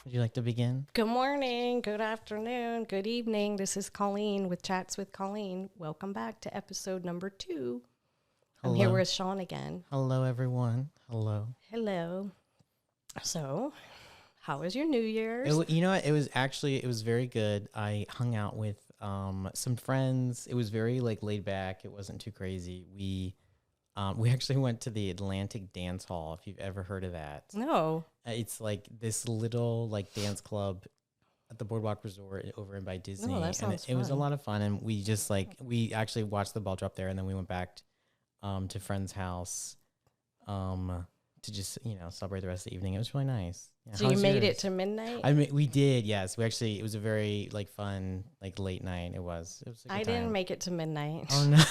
Would you like to begin? Good morning, good afternoon, good evening. This is Colleen with Chats with Colleen. Welcome back to episode number 2. I'm here with Sean again. Hello, everyone. Hello. Hello. So, how was your New Year's? You know what? It was very good. I hung out with some friends. It was very laid back. It wasn't too crazy. We actually went to the Atlantic Dance Hall, if you've ever heard of that. No. It's like this little dance club at the Boardwalk Resort over in by Disney. Oh, that sounds fun. It was a lot of fun, and we just we actually watched the ball drop there, and then we went back to a friend's house to just celebrate the rest of the evening. It was really nice. Yeah, so you made it to midnight? We did, yes. It was a very fun late night. It was a good I didn't make it to midnight. Oh no.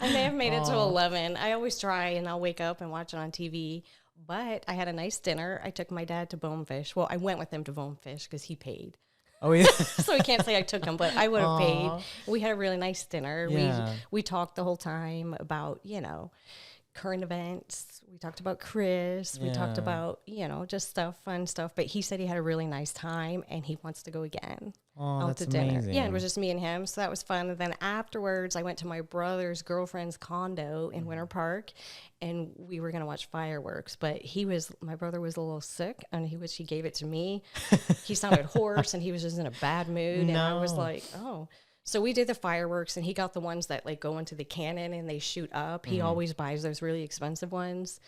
I may have made it to 11. I always try, and I'll wake up and watch it on TV. But I had a nice dinner. I took my dad to Bonefish. Well, I went with him to Bonefish because he paid. Oh yeah. So I can't say I took him, but I would have paid. We had a really nice dinner. Yeah. We talked the whole time about, current events. We talked about Chris. We talked about, just fun stuff. But he said he had a really nice time and he wants to go again. Oh, that's to dinner. amazing. Yeah, it was just me and him. So that was fun. And then afterwards, I went to my brother's girlfriend's condo in Winter Park and we were going to watch fireworks. But my brother was a little sick and he gave it to me. He sounded hoarse and he was just in a bad mood. And I was like, oh. So we did the fireworks, and he got the ones that go into the cannon and they shoot up. He always buys those really expensive ones,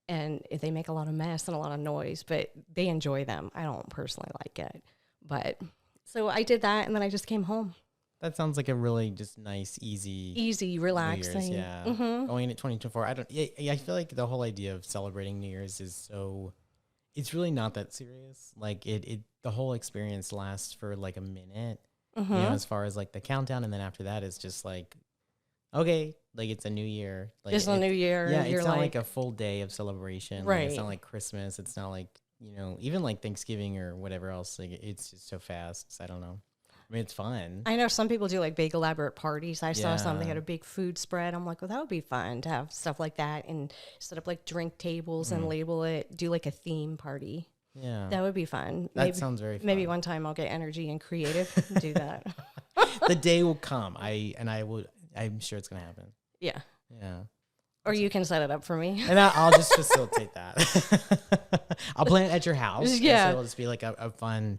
and they make a lot of mess and a lot of noise, but they enjoy them. I don't personally like it. But so I did that, and then I just came home. That sounds like a really just nice, easy, relaxing. Yeah. Mm-hmm. Going into 2024, I feel like the whole idea of celebrating New Year's is it's really not that serious. The whole experience lasts for a minute. Mm-hmm. As far as the countdown, and then after that it's just okay, it's a new year. It's a new year. Yeah, it's not like a full day of celebration. Right. It's not like Christmas. It's not even Thanksgiving or whatever else. It's just so fast. So I don't know. I mean, it's fun. I know some people do big elaborate parties. I saw some. They had a big food spread. I'm like, well, that would be fun to have stuff like that and set up drink tables and label it. Do a theme party. Yeah, that would be fun. That sounds very fun. Maybe one time I'll get energy and creative and do that. The day will come. I'm sure it's gonna happen. Yeah. Yeah. Or you can set it up for me. And I'll just facilitate that. I'll plan it at your house. Yeah. So it'll just be a fun,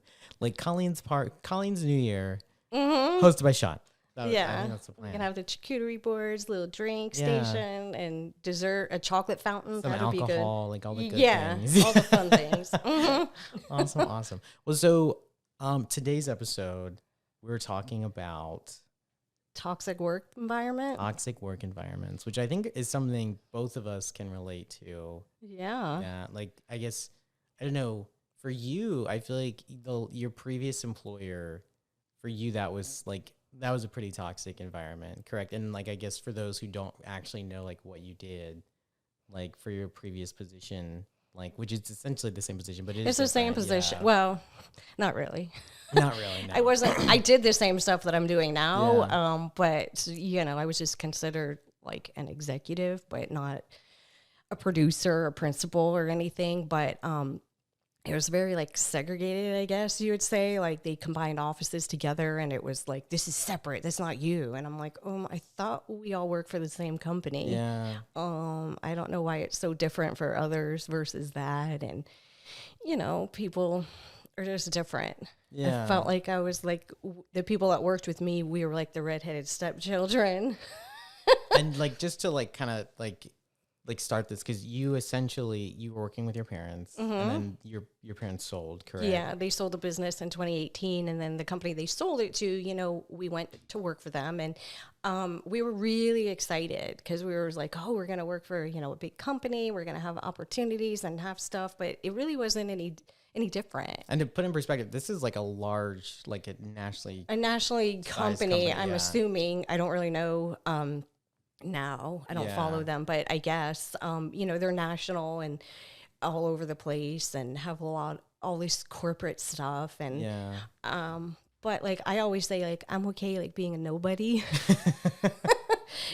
Colleen's New Year, hosted by Sean. I think that's the plan. We can have the charcuterie boards, little drink station, and dessert, a chocolate fountain. Some That'd be good. alcohol, all the good things. All the fun things. Mm-hmm. Awesome. Well, so today's episode, we're talking about toxic work environments, which I think is something both of us can relate to. Yeah. Yeah. I guess, I don't know, for you, I feel like your previous employer, for you, that was a pretty toxic environment, correct? And I guess for those who don't actually know what you did, for your previous position, which is essentially the same position, but it's the same position. Yeah. Well, not really. Not really. No. I did the same stuff that I'm doing now. But I was just considered an executive, but not a producer or principal or anything. But it was very segregated, I guess you would say. They combined offices together, and it was this is separate. That's not you. And I'm I thought we all work for the same company. Yeah. I don't know why it's so different for others versus that. And people are just different. Yeah. I felt like I was the people that worked with me. We were the redheaded stepchildren. And just to kind of start this, because you were working with your parents, and then your parents sold, correct? Yeah, they sold the business in 2018, and then the company they sold it to, we went to work for them, and we were really excited because we were we're going to work for a big company, we're going to have opportunities and have stuff, but it really wasn't any different. And to put in perspective, this is a large, a nationally company. I'm assuming. I don't really know. Now I don't follow them, but I guess they're national and all over the place and have all this corporate stuff, and but I always say I'm okay being a nobody.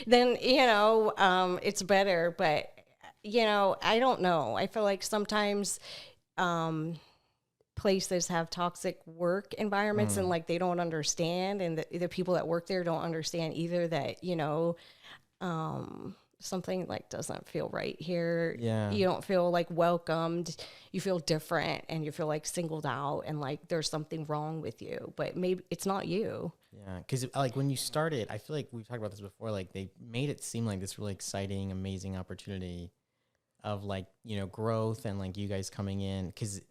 Then it's better, but I don't know, I feel sometimes places have toxic work environments and like they don't understand, and the people that work there don't understand either that, something like doesn't feel right here. Yeah. You don't feel like welcomed. You feel different and you feel like singled out and like there's something wrong with you, but maybe it's not you. Yeah. Cause like when you started, I feel like we've talked about this before, like they made it seem like this really exciting, amazing opportunity of like, growth and like you guys coming in. Cause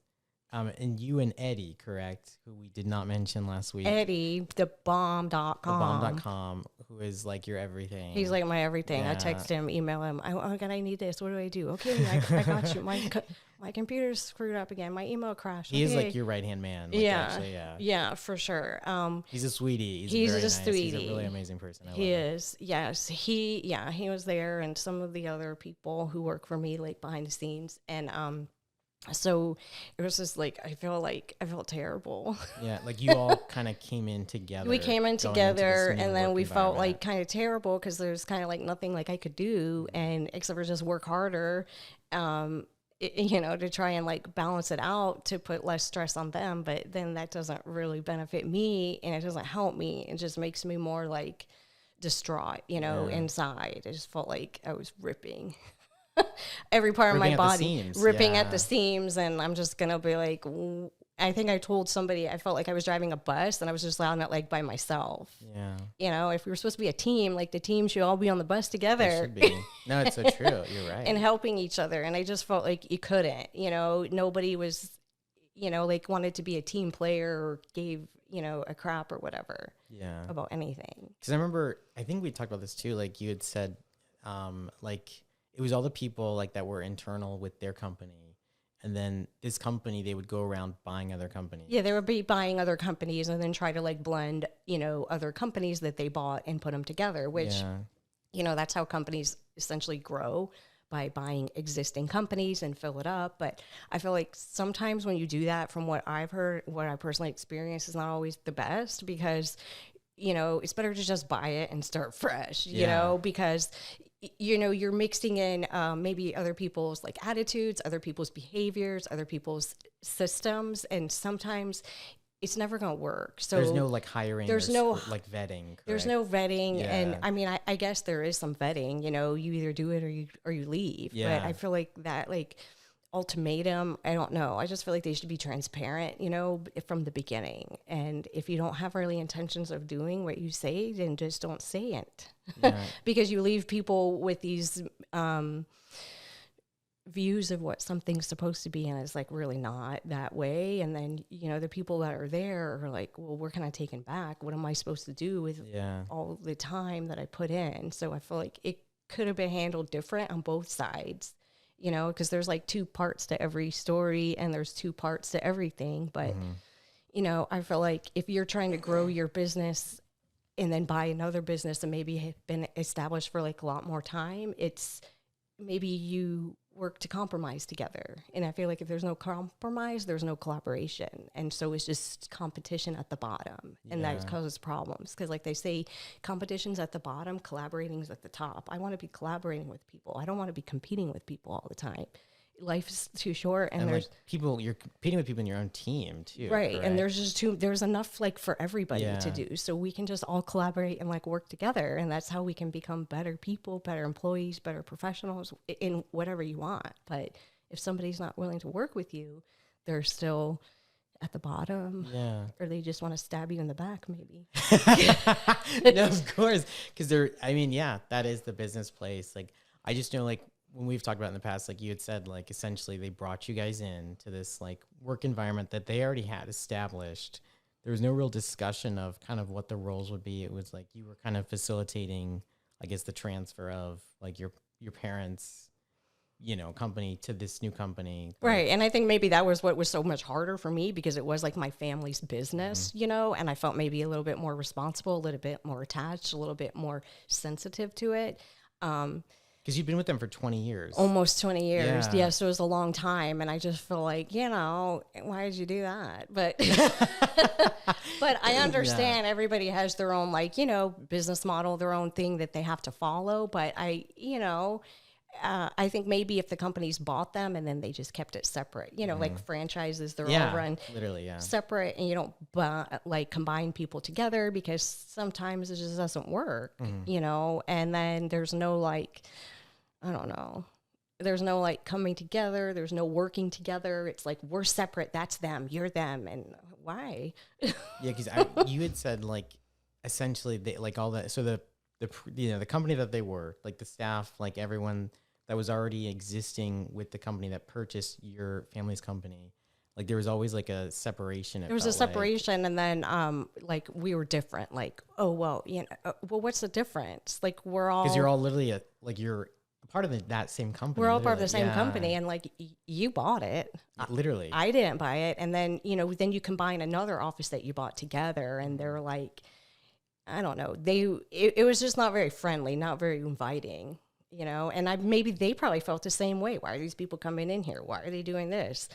and you and Eddie, correct? Who we did not mention last week. Eddie, thebomb.com. Thebomb.com, who is like your everything. He's like my everything. Yeah. I text him, email him. Oh God, I need this. What do I do? Okay, I got you. My computer's screwed up again. My email crashed. He is like your right-hand man. Like, yeah. Actually, Yeah, for sure. He's a sweetie. He's very a nice. sweetie. He's a really amazing person. He is. Yes. He was there, and some of the other people who work for me, like behind the scenes. And, so it was just like, I felt terrible. Yeah. Like you all kind of came in together. We came in together, and then we felt like kind of terrible because there's kind of like nothing like I could do, and except for just work harder, to try and like balance it out to put less stress on them. But then that doesn't really benefit me, and it doesn't help me. It just makes me more like distraught, inside. I just felt like I was ripping every part of my body, ripping at the seams. And I'm just going to be like, I think I told somebody, I felt like I was driving a bus and I was just on it like by myself. Yeah. If we were supposed to be a team, like the team should all be on the bus together. It should be. No, it's so true. You're right. And helping each other. And I just felt like you couldn't, nobody was, like wanted to be a team player or gave, a crap or whatever. Yeah. About anything. Because I think we talked about this too. Like you had said, like it was all the people like that were internal with their company. And then this company, they would go around buying other companies. Yeah, they would be buying other companies and then try to like blend, other companies that they bought and put them together, which, that's how companies essentially grow, by buying existing companies and fill it up. But I feel like sometimes when you do that, from what I've heard, what I personally experienced, is not always the best, because, it's better to just buy it and start fresh, because you're mixing in maybe other people's like attitudes, other people's behaviors, other people's systems, and sometimes it's never going to work. So there's no like hiring. There's no like vetting. Correct? There's no vetting, and I mean, I guess there is some vetting. You either do it or you leave. Yeah. But I feel like that like ultimatum, I don't know. I just feel like they should be transparent, from the beginning. And if you don't have really intentions of doing what you say, then just don't say it. Yeah. Because you leave people with these views of what something's supposed to be, and it's like really not that way. And then, the people that are there are like, well, we're kind of taken back. What am I supposed to do with all the time that I put in? So I feel like it could have been handled different on both sides. Because there's like two parts to every story and there's two parts to everything. But, I feel like if you're trying to grow your business and then buy another business and maybe have been established for like a lot more time, it's maybe you work to compromise together. And I feel like if there's no compromise, there's no collaboration. And so it's just competition at the bottom. And that causes problems. Because like they say, competition's at the bottom, collaborating's at the top. I want to be collaborating with people. I don't want to be competing with people all the time. Life is too short, and there's like people, you're competing with people in your own team too. Right. Correct? And there's enough like for everybody to do. So we can just all collaborate and like work together. And that's how we can become better people, better employees, better professionals in whatever you want. But if somebody's not willing to work with you, they're still at the bottom. Yeah. Or they just want to stab you in the back, maybe. No, of course. Because that is the business place. Like, I just know, like, when we've talked about in the past, like you had said, like essentially they brought you guys in to this like work environment that they already had established. There was no real discussion of kind of what the roles would be. It was like you were kind of facilitating, I guess, the transfer of like your parents' company to this new company. Right. And I think maybe that was what was so much harder for me, because it was like my family's business, and I felt maybe a little bit more responsible, a little bit more attached, a little bit more sensitive to it. Because you've been with them for 20 years. Almost 20 years. Yeah. So it was a long time. And I just feel like, why did you do that? But but I understand everybody has their own, like, business model, their own thing that they have to follow. But I think maybe if the companies bought them and then they just kept it separate, like franchises, they're Yeah, all run literally, yeah. separate, and you don't like combine people together because sometimes it just doesn't work, and then there's no like, I don't know. There's no like coming together. There's no working together. It's like, we're separate. That's them. You're them. And why? Yeah, because you had said like essentially they like all that. So the company that they were, like the staff, like everyone that was already existing with the company that purchased your family's company, like there was always like a separation. There was a separation, and then like we were different. Like, oh well, well, what's the difference? Like we're all, because you're all literally you're a part of that same company. We're all part of the same company, and like you bought it. Literally, I didn't buy it, and then then you combine another office that you bought together, and they're like, I don't know, it was just not very friendly, not very inviting. And maybe they probably felt the same way. Why are these people coming in here? Why are they doing this?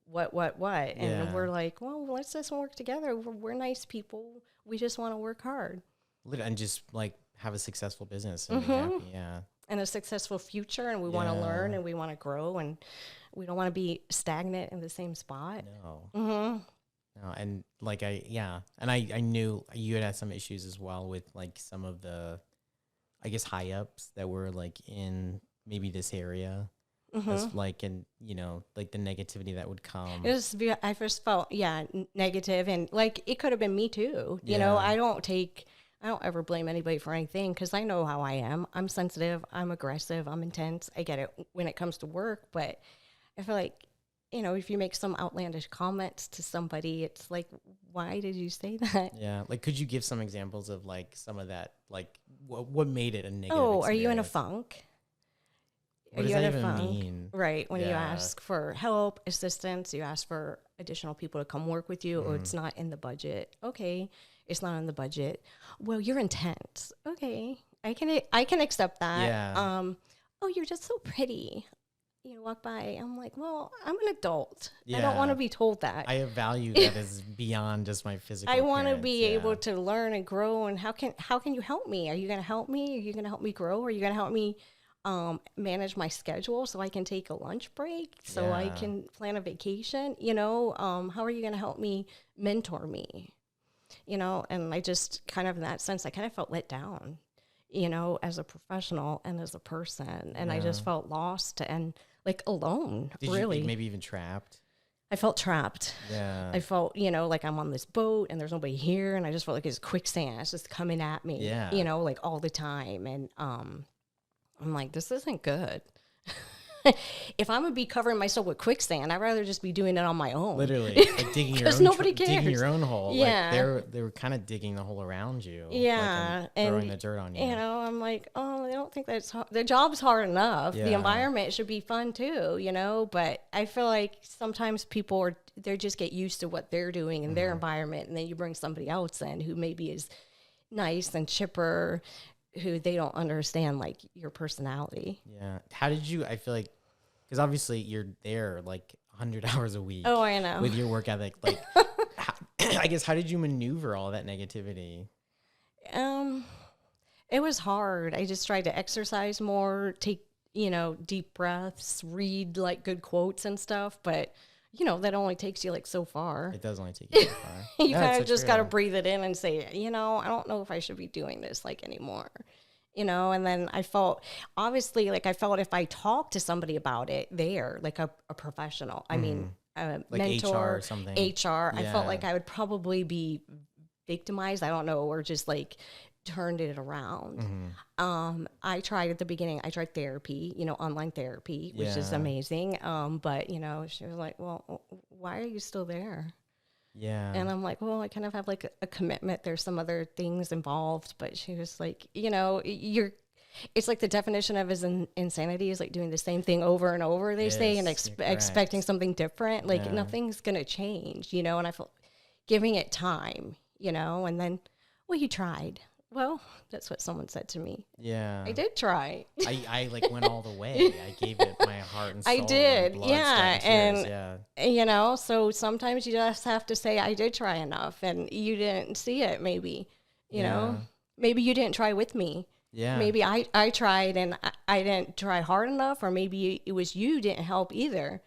What? And we're like, well, let's just work together. We're nice people. We just want to work hard. And just like have a successful business and be happy. Yeah. And a successful future. And we want to learn and we want to grow. And we don't want to be stagnant in the same spot. No. No. And like, and I knew you had some issues as well with like some of the, I guess, high ups that were like in maybe this area, like, and like the negativity that would come. I first felt negative, and like it could have been me too. I don't ever blame anybody for anything because I know how I am. I'm sensitive. I'm aggressive. I'm intense. I get it when it comes to work, but I feel like if you make some outlandish comments to somebody, it's like, why did you say that? Yeah. Like, could you give some examples of like some of that, like what made it a negative experience? Are you in a funk? What does that even mean? Right. When you ask for help, assistance, you ask for additional people to come work with you, or it's not in the budget. Okay. It's not in the budget. Well, you're intense. Okay. I can accept that. Yeah. Oh, you're just so pretty. Walk by. I'm like, well, I'm an adult. Yeah. I don't want to be told that. I value that as beyond just my physical I want to appearance. be able to learn and grow. And how can you help me? Are you going to help me? Are you going to help me grow? Are you going to help me manage my schedule so I can take a lunch break, so I can plan a vacation? How are you going to help me mentor me? And I just kind of, in that sense, I kind of felt let down, as a professional and as a person. And I just felt lost and like alone, really. Maybe even trapped? I felt trapped. Yeah. I felt, like I'm on this boat and there's nobody here. And I just felt like it's quicksand. It's just coming at me, like all the time. And I'm like, this isn't good. If I'm gonna be covering myself with quicksand, I'd rather just be doing it on my own. Literally, like digging your own, nobody cares. Digging your own hole. Yeah, like they were kind of digging the hole around you. Yeah, like, and throwing the dirt on you. I'm like, oh, I don't think that's hard. The job's hard enough. The environment should be fun too, But I feel like sometimes people they just get used to what they're doing in their environment, and then you bring somebody else in who maybe is nice and chipper, who they don't understand like your personality. Yeah. How did you? I feel like. Because obviously you're there like 100 hours a week. Oh, I know. With your work ethic. Like, I guess, how did you maneuver all that negativity? It was hard. I just tried to exercise more, take, deep breaths, read like good quotes and stuff. But, that only takes you like so far. It does only take you so far. You kind of just got to breathe it in and say, I don't know if I should be doing this like anymore. And then I felt, obviously, like I felt if I talked to somebody about it there, like a professional, I mean, a like mentor, HR or something. HR, I felt like I would probably be victimized, I don't know, or just like turned it around. I tried at the beginning, I tried therapy, online therapy, which is amazing. But, she was like, well, why are you still there? Yeah. And I'm like, well, I kind of have like a commitment. There's some other things involved. But she was like, it's like the definition of insanity is like doing the same thing over and over, they say, and expecting something different. Like nothing's going to change, and I felt giving it time, and then, well, you tried. Well, that's what someone said to me. Yeah. I did try. I like went all the way. I gave it my heart and soul. I did. And blood, yeah. And so sometimes you just have to say, I did try enough, and you didn't see it. Maybe, maybe you didn't try with me. Yeah. Maybe I tried and I didn't try hard enough, or maybe it was you didn't help either,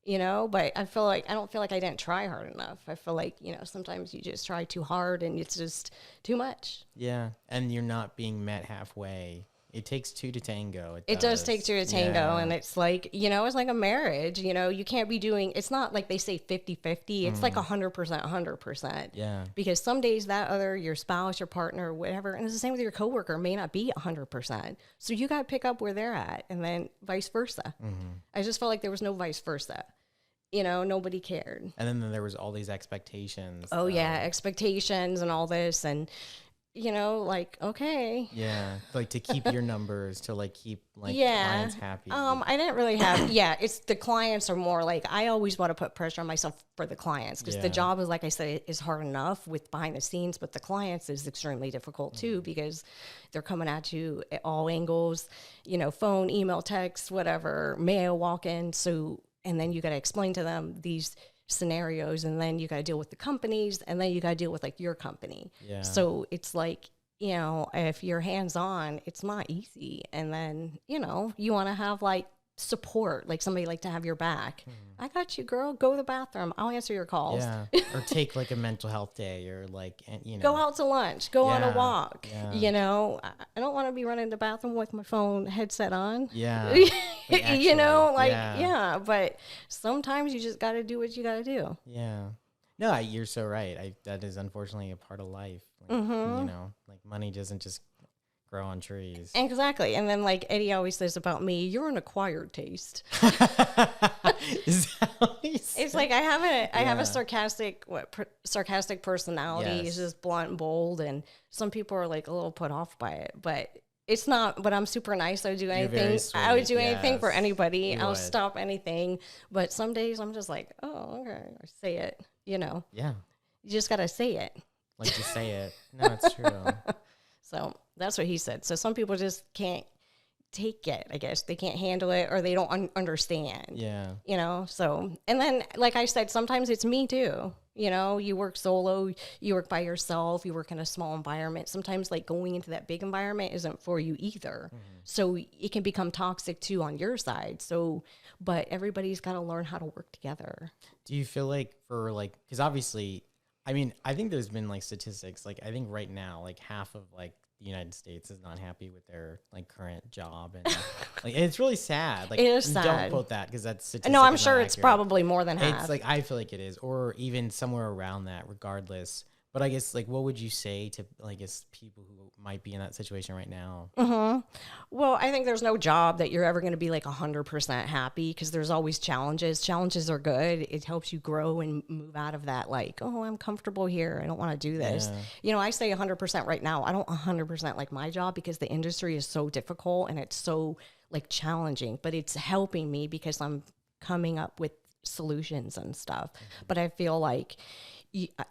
but I don't feel like I didn't try hard enough. I feel like, sometimes you just try too hard and it's just too much. Yeah. And you're not being met halfway. It takes two to tango. It does take two to tango. Yeah. And it's like, it's like a marriage, you can't be doing, it's not like they say 50-50. It's like 100%, 100%. Yeah. Because some days your spouse, your partner, whatever, and it's the same with your coworker, may not be 100%. So you got to pick up where they're at, and then vice versa. I just felt like there was no vice versa. Nobody cared. And then there was all these expectations. Oh, yeah, expectations and all this, and okay. Yeah, like to keep your numbers, to like keep clients happy. I didn't really have, it's the clients are more like, I always want to put pressure on myself for the clients, because the job is, like I said, is hard enough with behind the scenes, but the clients is extremely difficult too, because they're coming at you at all angles, phone, email, text, whatever, mail, walk-in. So, and then you got to explain to them these scenarios, and then you got to deal with the companies, and then you got to deal with like your company. Yeah. So it's like, if you're hands-on, it's not easy. And then, you want to have like support, like somebody like to have your back. I got you, girl. Go to the bathroom. I'll answer your calls. Yeah. Or take like a mental health day, or like, go out to lunch, go on a walk. Yeah. I don't want to be running the bathroom with my phone headset on. Yeah. But sometimes you just got to do what you got to do. Yeah. No, you're so right. That is unfortunately a part of life. Like, like money doesn't just grow on trees. Exactly. And then like Eddie always says about me, you're an acquired taste. Is that what he said? It's like I have a sarcastic personality. Yes. It's just blunt and bold, and some people are like a little put off by it, but it's not. But I'm super nice. I would do anything. I would do anything for anybody. I'll stop anything. But some days I'm just like, oh, okay, I say it. Yeah. You just gotta say it. Like to say it. No, it's true. So that's what he said. So some people just can't take it, I guess. They can't handle it, or they don't understand. Yeah. So, and then, like I said, sometimes it's me too. You work solo, you work by yourself, you work in a small environment. Sometimes like going into that big environment isn't for you either. So it can become toxic too on your side. So, but everybody's got to learn how to work together. Do you feel like because obviously, I mean, I think there's been like statistics, like I think right now, like half of like the United States is not happy with their like current job, and like it's really sad. Like, it is sad. Don't quote that, because that's statistic. No, I'm sure it's probably more than half. It's like, I feel like it is, or even somewhere around that, regardless. But I guess, like, what would you say to, I guess, people who might be in that situation right now? Well, I think there's no job that you're ever going to be like 100% happy, because there's always challenges. Challenges are good. It helps you grow and move out of that, like, oh, I'm comfortable here, I don't want to do this. I say 100% right now. I don't 100% like my job, because the industry is so difficult and it's so like challenging, but it's helping me because I'm coming up with solutions and stuff. But I feel like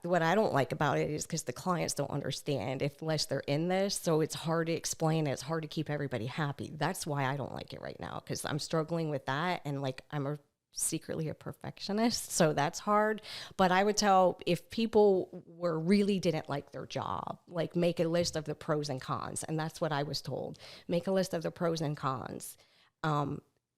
what I don't like about it is because the clients don't understand unless they're in this. So it's hard to explain. It's hard to keep everybody happy. That's why I don't like it right now, because I'm struggling with that. And like, I'm secretly a perfectionist. So that's hard. But I would tell, if people really didn't like their job, like make a list of the pros and cons. And that's what I was told. Make a list of the pros and cons.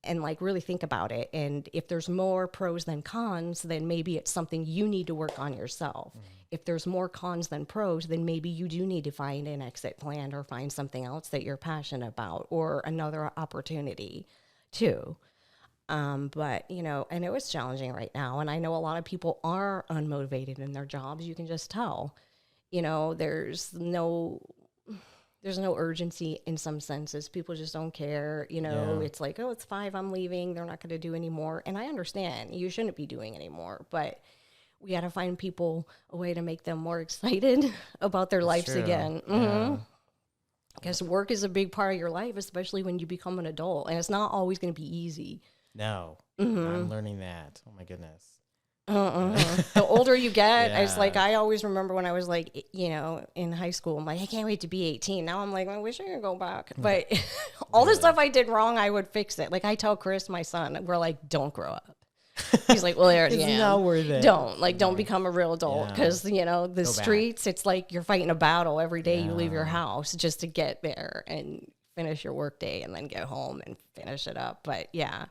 And like really think about it. And if there's more pros than cons, then maybe it's something you need to work on yourself. If there's more cons than pros, then maybe you do need to find an exit plan, or find something else that you're passionate about, or another opportunity too. But, and it was challenging right now. And I know a lot of people are unmotivated in their jobs. You can just tell, there's no urgency in some senses. People just don't care. It's like, oh, it's 5, I'm leaving. They're not going to do anymore. And I understand you shouldn't be doing anymore, but we got to find people a way to make them more excited about their lives again. Because work is a big part of your life, especially when you become an adult. And it's not always going to be easy. No, I'm learning that. Oh my goodness. The older you get, it's like, I always remember when I was like, in high school, I'm like, I can't wait to be 18. Now I'm like, I wish I could go back. But all the stuff I did wrong, I would fix it. Like I tell Chris, my son, we're like, don't grow up. He's like, well, I already It's am. not worth it. Don't become a real adult, Yeah. because the Go back. streets, it's like you're fighting a battle every day you leave your Yeah. house just to get there and finish your work day and then go home and finish it up. But yeah,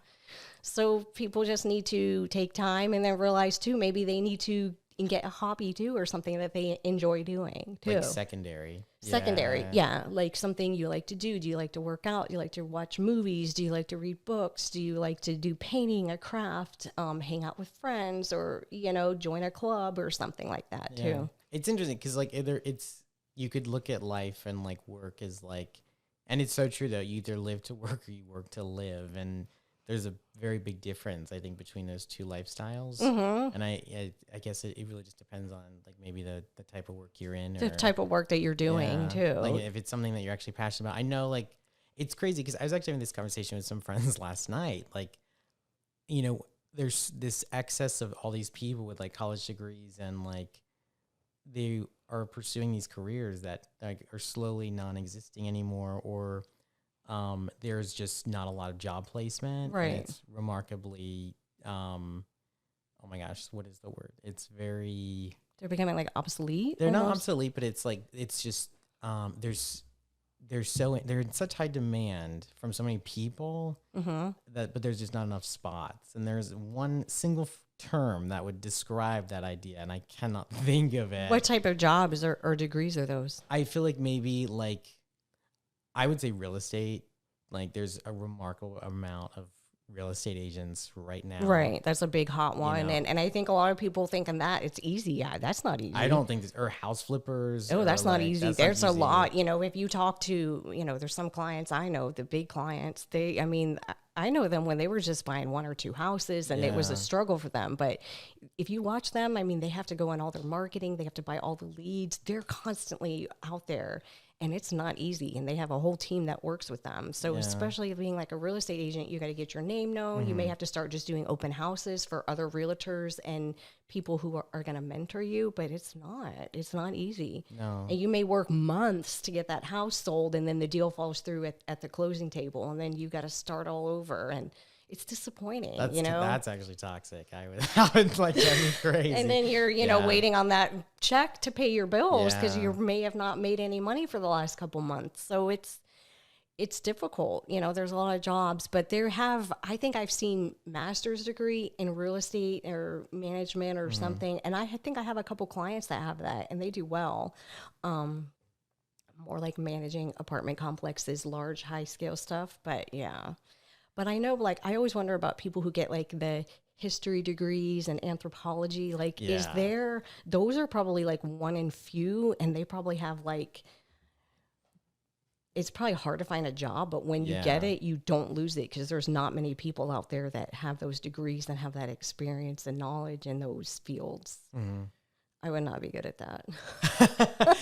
so people just need to take time and then realize too, maybe they need to get a hobby too, or something that they enjoy doing too. Like secondary. Secondary, yeah, like something you like to do. Do you like to work out? Do you like to watch movies? Do you like to read books? Do you like to do painting, a craft, hang out with friends, or join a club or something like that Yeah. too? It's interesting because like you could look at life and like work is like, and it's so true though. You either live to work or you work to live, and there's a very big difference, I think, between those two lifestyles. Mm-hmm. And I guess it really just depends on like maybe the type of work you're in, The or type of work that you're doing too. like if it's something that you're actually passionate about. I know, like, it's crazy because I was actually having this conversation with some friends last night. Like, there's this excess of all these people with like college degrees, and like they are pursuing these careers that like are slowly non-existing anymore, or there's just not a lot of job placement. Right. And it's remarkably, oh my gosh, what is the word? It's very, They're becoming like obsolete. they're not almost. obsolete, but it's like, it's just, they're in such high demand from so many people Mm-hmm. but there's just not enough spots. And there's one single term that would describe that idea, and I cannot think of it. What type of jobs or degrees are those? I feel like maybe like, I would say real estate. Like there's a remarkable amount of real estate agents right now. Right, that's a big hot one, know. and I think a lot of people thinking that it's easy. Yeah, that's not easy. I don't think or house flippers. Oh, or that's not like, easy. that's not There's a easy. lot, if you talk to, there's some clients I know, the big clients, I know them when they were just buying one or two houses, and it was a Yeah. struggle for them. But if you watch them, they have to go in all their marketing, they have to buy all the leads. They're constantly out there, and it's not easy. And they have a whole team that works with them. So Yeah. especially being like a real estate agent, you got to get your name known. You may have to start just doing open houses for other realtors and people who are going to mentor you, but it's not easy. No. And you may work months to get that house sold, and then the deal falls through at the closing table, and then you got to start all over, and it's disappointing. That's actually toxic. I would like that'd be crazy. And then you're Yeah. waiting on that check to pay your bills because Yeah. you may have not made any money for the last couple months. So it's difficult. There's a lot of jobs, but I think I've seen master's degree in real estate or management or something. And I think I have a couple clients that have that, and they do well. More like managing apartment complexes, large, high scale stuff. But yeah, but I know, like, I always wonder about people who get like the history degrees and anthropology. Like, Yeah. those are probably like one in few, and they probably have like, it's probably hard to find a job, but when you get Yeah. it, you don't lose it, because there's not many people out there that have those degrees and have that experience and knowledge in those fields. Mhm. I would not be good at that.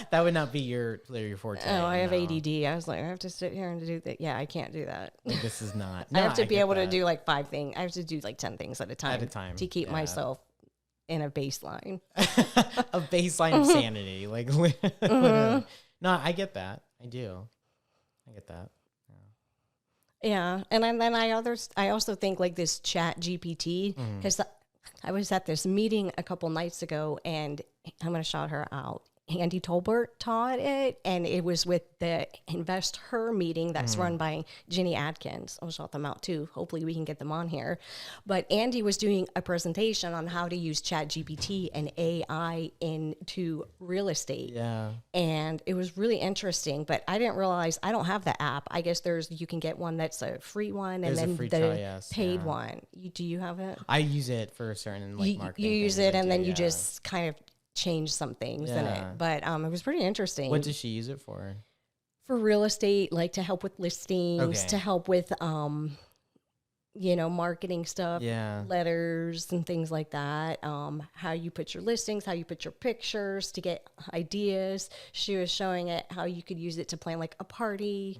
That would not be your forte. Oh, I have no. ADD. I was like, I have to sit here and do that. Yeah, I can't do that. Like, this is not. I have to be get able to that. do like 5 things. I have to do like 10 things at a time. To keep yeah. myself in a baseline. A baseline of sanity. Like, literally. No, I get that. I do. I get that. Yeah, and then I also think like this Chat GPT, because I was at this meeting a couple nights ago, and I'm going to shout her out. Andy Tolbert taught it, and it was with the Invest Her meeting that's run by Jenny Adkins. I'll shout them out too. Hopefully we can get them on here. But Andy was doing a presentation on how to use Chat GPT and AI into real estate. Yeah. And it was really interesting, but I didn't realize, I don't have the app. I guess you can get one that's a free one, There's a and then free the trial, yes, paid yeah. one. Do you have it? I use it for certain like You marketing. use things it, I and do, then you yeah. just kind of change some things in Yeah. it. But it was pretty interesting. What does she use it for? For real estate, like to help with listings, Okay. to help with marketing stuff, Yeah. letters and things like that. How you put your listings, how you put your pictures to get ideas. She was showing it how you could use it to plan like a party.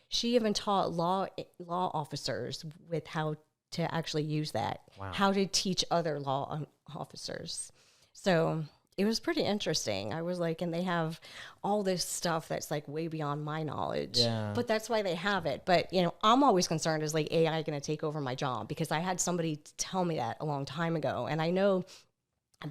She even taught law officers with how to actually use that. Wow. How to teach other law officers. So it was pretty interesting. I was like, and they have all this stuff that's like way beyond my knowledge. Yeah. But that's why they have it. But, you know, I'm always concerned, is like AI going to take over my job? Because I had somebody tell me that a long time ago. And I know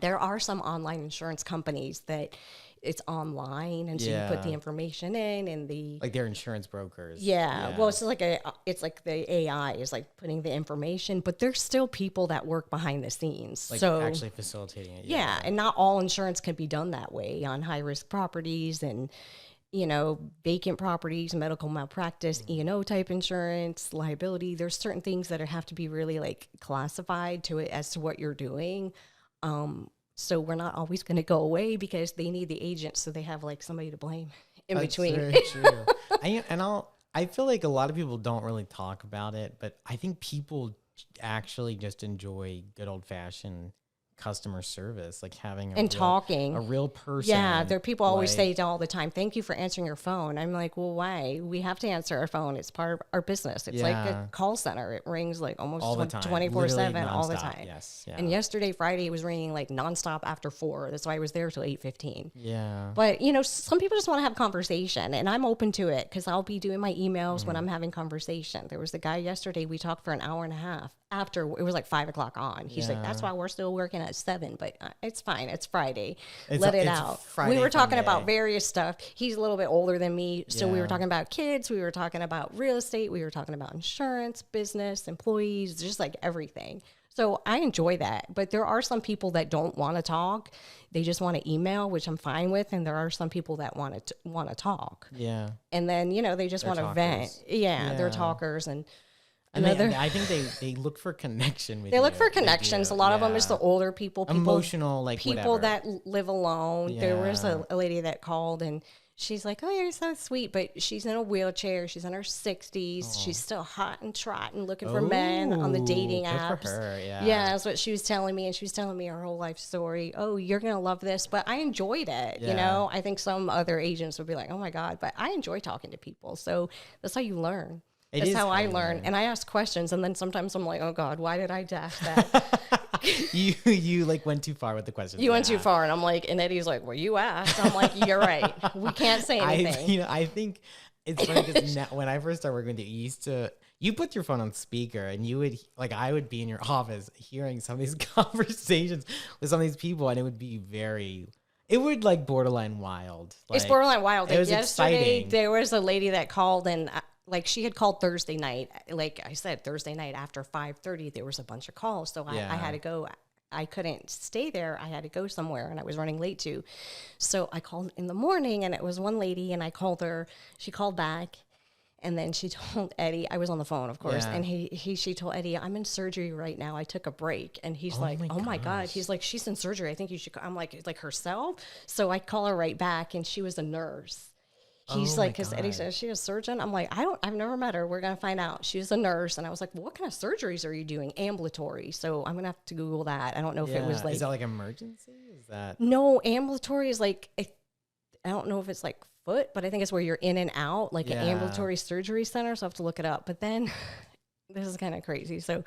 there are some online insurance companies that it's online, and so you put the information in, and the like they're insurance brokers. yeah. Well, it's like the AI is like putting the information, but there's still people that work behind the scenes. Like so actually facilitating it. yeah, and not all insurance can be done that way on high risk properties and, you know, vacant properties, medical malpractice, E&O type insurance, liability. There's certain things that have to be really like classified to it as to what you're doing. So we're not always going to go away because they need the agent, so they have like somebody to blame in between. Very true. I feel like a lot of people don't really talk about it, but I think people actually just enjoy good old fashioned customer service, like having talking a real person. Yeah, there are people always like, say all the time, "Thank you for answering your phone." I'm like, well, why? We have to answer our phone. It's part of our business. It's like a call center. It rings like almost all the time, 24/7, all the time. Yes. Yeah. And yesterday, Friday, it was ringing like nonstop after 4. That's why I was there till 8:15. Yeah. But, you know, some people just want to have conversation, and I'm open to it because I'll be doing my emails when I'm having conversation. There was a guy yesterday, we talked for an hour and a half after it was like 5 o'clock on. He's like, that's why we're still working at 7, but it's fine. It's Friday. Let it out. Friday We were talking fun about day. various stuff. He's a little bit older than me. So we Yeah. were talking about kids. We were talking about real estate. We were talking about insurance, business, employees, just like everything. So I enjoy that. But there are some people that don't want to talk. They just want to email, which I'm fine with. And there are some people that want to talk. Yeah. And then, you know, they just want to vent. talkers. Yeah, they're Yeah. talkers. And And another, I think they look for connection with they you. look for They connections. do. A lot of them is Yeah. the older people, Emotional, like people whatever. that live alone. There was Yeah. a lady that called, and she's like, "Oh, you're so sweet," but she's in a wheelchair. She's in her 60s. She's still hot and trotting, looking for men on the dating Good apps. for her, yeah. Yeah, that's what she was telling me, and she was telling me her whole life story. Oh, you're gonna love this, but I enjoyed it. You Yeah. know, I think some other agents would be like, "Oh my god," but I enjoy talking to people. So that's how you learn. It That's is how I you learn. And I ask questions, and then sometimes I'm like, "Oh God, why did I ask that?" you like went too far with the question. You went too far, and I'm like, and Eddie's like, "Well, you asked." I'm like, "You're right. We can't say anything." I think it's funny because when I first started working with you put your phone on speaker, and you would I would be in your office hearing some of these conversations with some of these people, and it would be it would like borderline wild. It's borderline wild. It was yesterday, exciting. there was a lady that called, and like she had called Thursday night. Like I said, Thursday night after 5:30, there was a bunch of calls, so I had to go. I couldn't stay there. I had to go somewhere, and I was running late too. So I called in the morning, and it was one lady, and I called her. She called back, and then she told Eddie. I was on the phone, of course, Yeah. and she told Eddie, "I'm in surgery right now. I took a break," and he's like, "Oh my God!" He's like, "She's in surgery. I think you should." I'm like herself. So I call her right back, and she was a nurse. He's Oh my like, because Eddie God. says, "She a surgeon?" I'm like, I've never met her. We're going to find out. She was a nurse. And I was like, well, what kind of surgeries are you doing? Ambulatory. So I'm going to have to Google that. I don't know if it was like, is that like emergency? Is that no, ambulatory is like, I don't know if it's like foot, but I think it's where you're in and out, like an Yeah. ambulatory surgery center. So I have to look it up. But then this is kind of crazy. So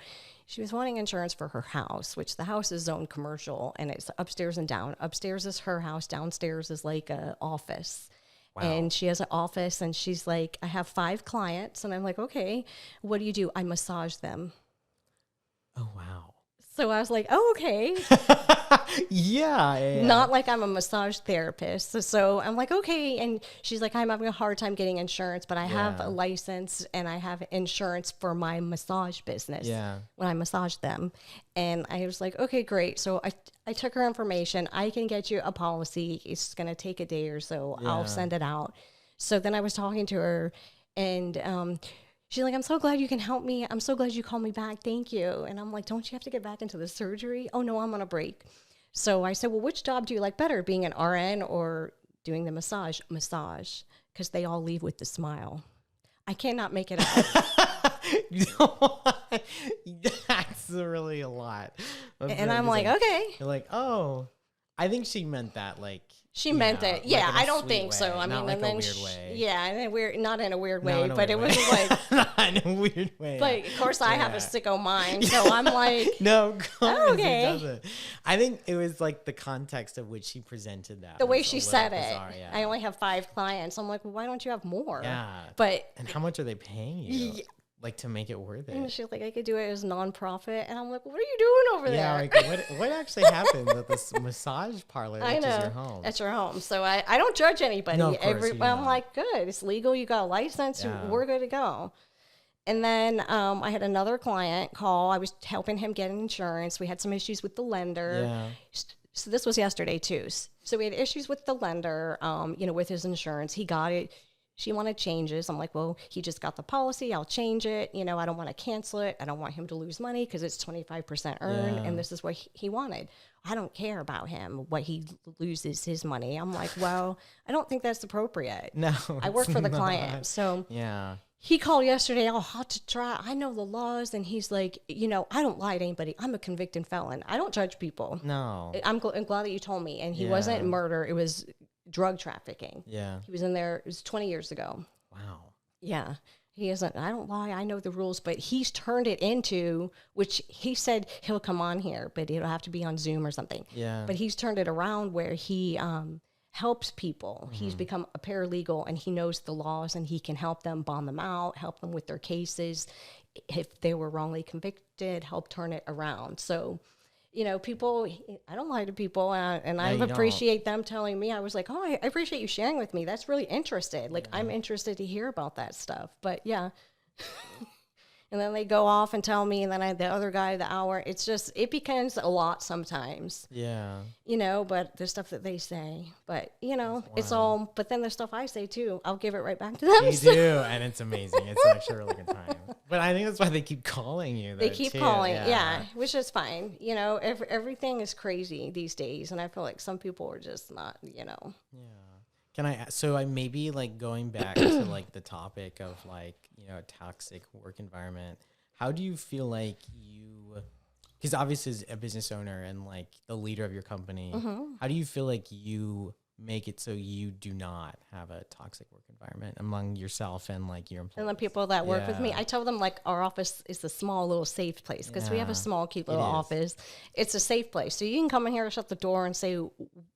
she was wanting insurance for her house, which the house is zoned commercial, and it's upstairs and down. Upstairs is her house. Downstairs is like a office. Wow. And she has an office, and she's like, "I have 5 clients." And I'm like, "Okay, what do you do?" "I massage them." Oh wow. So I was like, "Oh, okay." yeah. Not like I'm a massage therapist. So I'm like, "Okay." And she's like, "I'm having a hard time getting insurance, but I have Yeah. a license and I have insurance for my massage business Yeah. when I massage them." And I was like, "Okay, great." So I took her information. I can get you a policy. It's going to take a day or so. Yeah. I'll send it out. So then I was talking to her, and she's like, "I'm so glad you can help me. I'm so glad you called me back. Thank you." And I'm like, "Don't you have to get back into the surgery?" "Oh, no, I'm on a break." So I said, "Well, which job do you like better, being an RN or doing the massage?" "Massage, because they all leave with the smile." I cannot make it up. You know what? That's really a lot. That's And I'm like, interesting. "Okay." You're like, oh, I think she meant that like She meant it. like Yeah, in a I don't sweet think so. way, I not mean, like and a then weird way. yeah, in a weird, not in a weird No, way, in a but it weird was way. like, Not in a weird way. but of course I have a Yeah. sicko mind, so I'm like, No, oh, it okay. doesn't. I think it was like the context of which she presented that. The way was a she little said bizarre, it. yeah. I only have 5 clients. I'm like, well, why don't you have more? Yeah. But And how much are they paying you? Yeah. Like to make it worth and it? she's like, I could do it as nonprofit, and I'm like, what are you doing over Yeah, there? like what actually happened at this massage parlor, I which know. is your home? That's your home. So I don't judge anybody. No, of course, you do I'm not. like, good. It's legal. You got a license. Yeah. We're good to go. And then I had another client call. I was helping him get insurance. We had some issues with the lender. Yeah. So this was yesterday too. So we had issues with the lender, with his insurance. He got it. She wanted changes. I'm like, well, he just got the policy. I'll change it. I don't want to cancel it. I don't want him to lose money because it's 25% earned. Yeah. And this is what he wanted. I don't care about him, what he loses his money. I'm like, well, I don't think that's appropriate. No. I work it's for the not. client. So Yeah. he called yesterday, oh, hot to try. I know the laws. And he's like, I don't lie to anybody. I'm a convicted felon. I don't judge people. No. I'm glad that you told me. And he Yeah. wasn't murder. It was drug trafficking. Yeah. He was in there. It was 20 years ago. Wow. Yeah. He isn't, I don't lie. I know the rules, but he's turned it into, which he said he'll come on here, but it'll have to be on Zoom or something. Yeah. But he's turned it around where he helps people. Mm-hmm. He's become a paralegal and he knows the laws and he can help them bond them out, help them with their cases. If they were wrongly convicted, help turn it around. So, people, I don't lie to people, and I you appreciate them telling me. I was like, oh, I appreciate you sharing with me. That's really interested. Like, I'm interested to hear about that stuff. But yeah. And then they go off and tell me, and then the other guy, the hour, it becomes a lot sometimes, Yeah. but the stuff that they say, but it's all, but then the stuff I say too, I'll give it right back to them. You do, and it's amazing. It's actually a really good time. But I think that's why they keep calling you. They though, keep too. calling, yeah, which is fine. Everything is crazy these days, and I feel like some people are just not, Yeah. Can I maybe like going back to like the topic of like, toxic work environment, how do you feel like because obviously as a business owner and like the leader of your company, how do you feel like you make it so you do not have a toxic work environment among yourself and like your employees? And the people that work with me, Yeah. I tell them like our office is a small little safe place because we have Yeah, a small, cute little it is. office. It's a safe place. So you can come in here, shut the door and say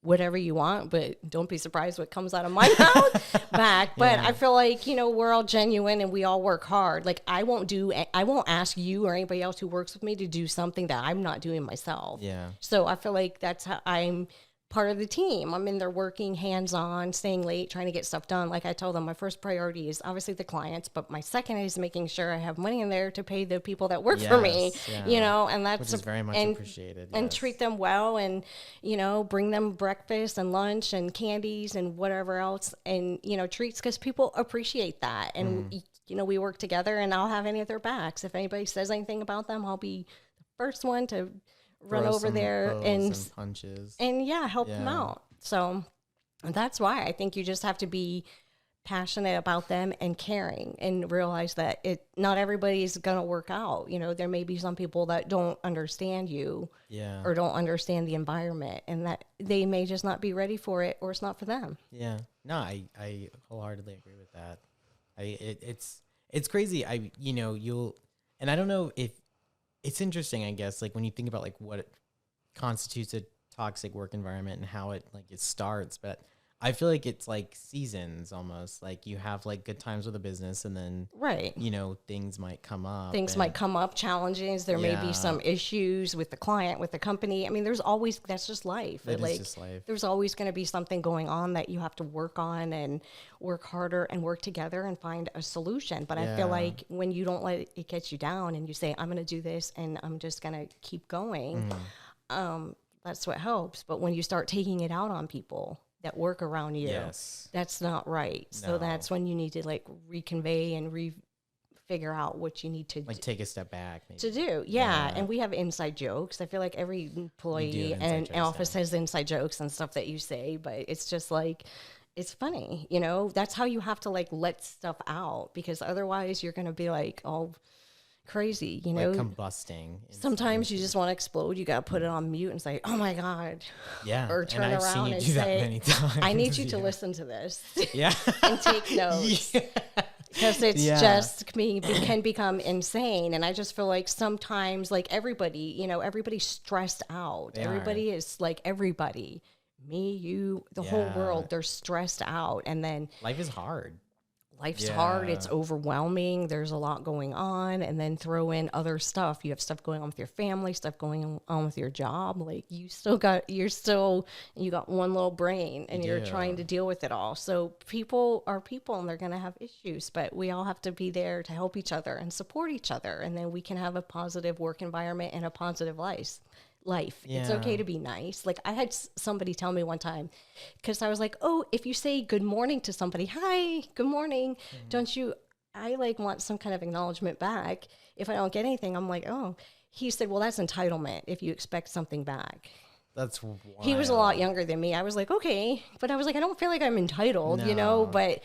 whatever you want, but don't be surprised what comes out of my mouth back. But Yeah. I feel like, we're all genuine and we all work hard. Like I won't ask you or anybody else who works with me to do something that I'm not doing myself. Yeah. So I feel like that's how I'm part of the team. I'm in there working hands-on, staying late, trying to get stuff done. Like I told them, my first priority is obviously the clients, but my second is making sure I have money in there to pay the people that work for me, Yes, yeah. and that's Which is very much appreciated. and yes. treat them well and, bring them breakfast and lunch and candies and whatever else and, treats because people appreciate that. And, we work together and I'll have any of their backs. If anybody says anything about them, I'll be the first one to run Throw over some there blows and punches. help them Yeah. out. So that's why I think you just have to be passionate about them and caring and realize that not everybody's going to work out. There may be some people that don't understand you Yeah. or don't understand the environment and that they may just not be ready for it or it's not for them. Yeah. No, I wholeheartedly agree with that. It's crazy. And I don't know if it's interesting, I guess, like when you think about like what constitutes a toxic work environment and how it starts, but I feel like it's like seasons almost. Like you have like good times with a business and then Right. Things might come up. Things might come up, challenges. There may Yeah. be some issues with the client, with the company. I mean, that's just life. That is just life. There's always going to be something going on that you have to work on and work harder and work together and find a solution. But I feel Yeah. like when you don't let it get you down and you say, I'm going to do this and I'm just going to keep going, that's what helps. But when you start taking it out on people that work around you, Yes. that's not right. So No. that's when you need to like reconvey and figure out what you need to Like take a step back. Maybe. to do. Yeah. And we have inside jokes. I feel like every employee have inside and jokes, office has inside jokes and stuff that you say, but it's just like, it's funny, that's how you have to like let stuff out because otherwise you're going to be like, oh, crazy, you like know. combusting. Sometimes you just want to explode. You got to put it on mute and say, "Oh my God," Yeah, or turn around and do that say, many times. "I need you to listen to this Yeah, and take notes." yeah. Because it's Yeah. just can become insane. And I just feel like sometimes, like everybody, you know, everybody's stressed out. They Everybody is like everybody, me, you, the whole Yeah. world, they're stressed out. And then Life is hard. life's hard. Yeah. It's overwhelming. There's a lot going on. And then throw in other stuff. You have stuff going on with your family, stuff going on with your job. Like you got one little brain and you're do. trying to deal with it all. So people are people and they're going to have issues, but we all have to be there to help each other and support each other. And then we can have a positive work environment and a positive life. It's okay Yeah. to be nice. Like I had somebody tell me one time, because I was like, oh, if you say good morning to somebody, hi, good morning, don't you, I like want some kind of acknowledgement back. If I don't get anything, I'm like, oh, he said, well, that's entitlement if you expect something back. That's wild. He was a lot younger than me. I was like, okay, but I was like, I don't feel like I'm entitled, you know, No. but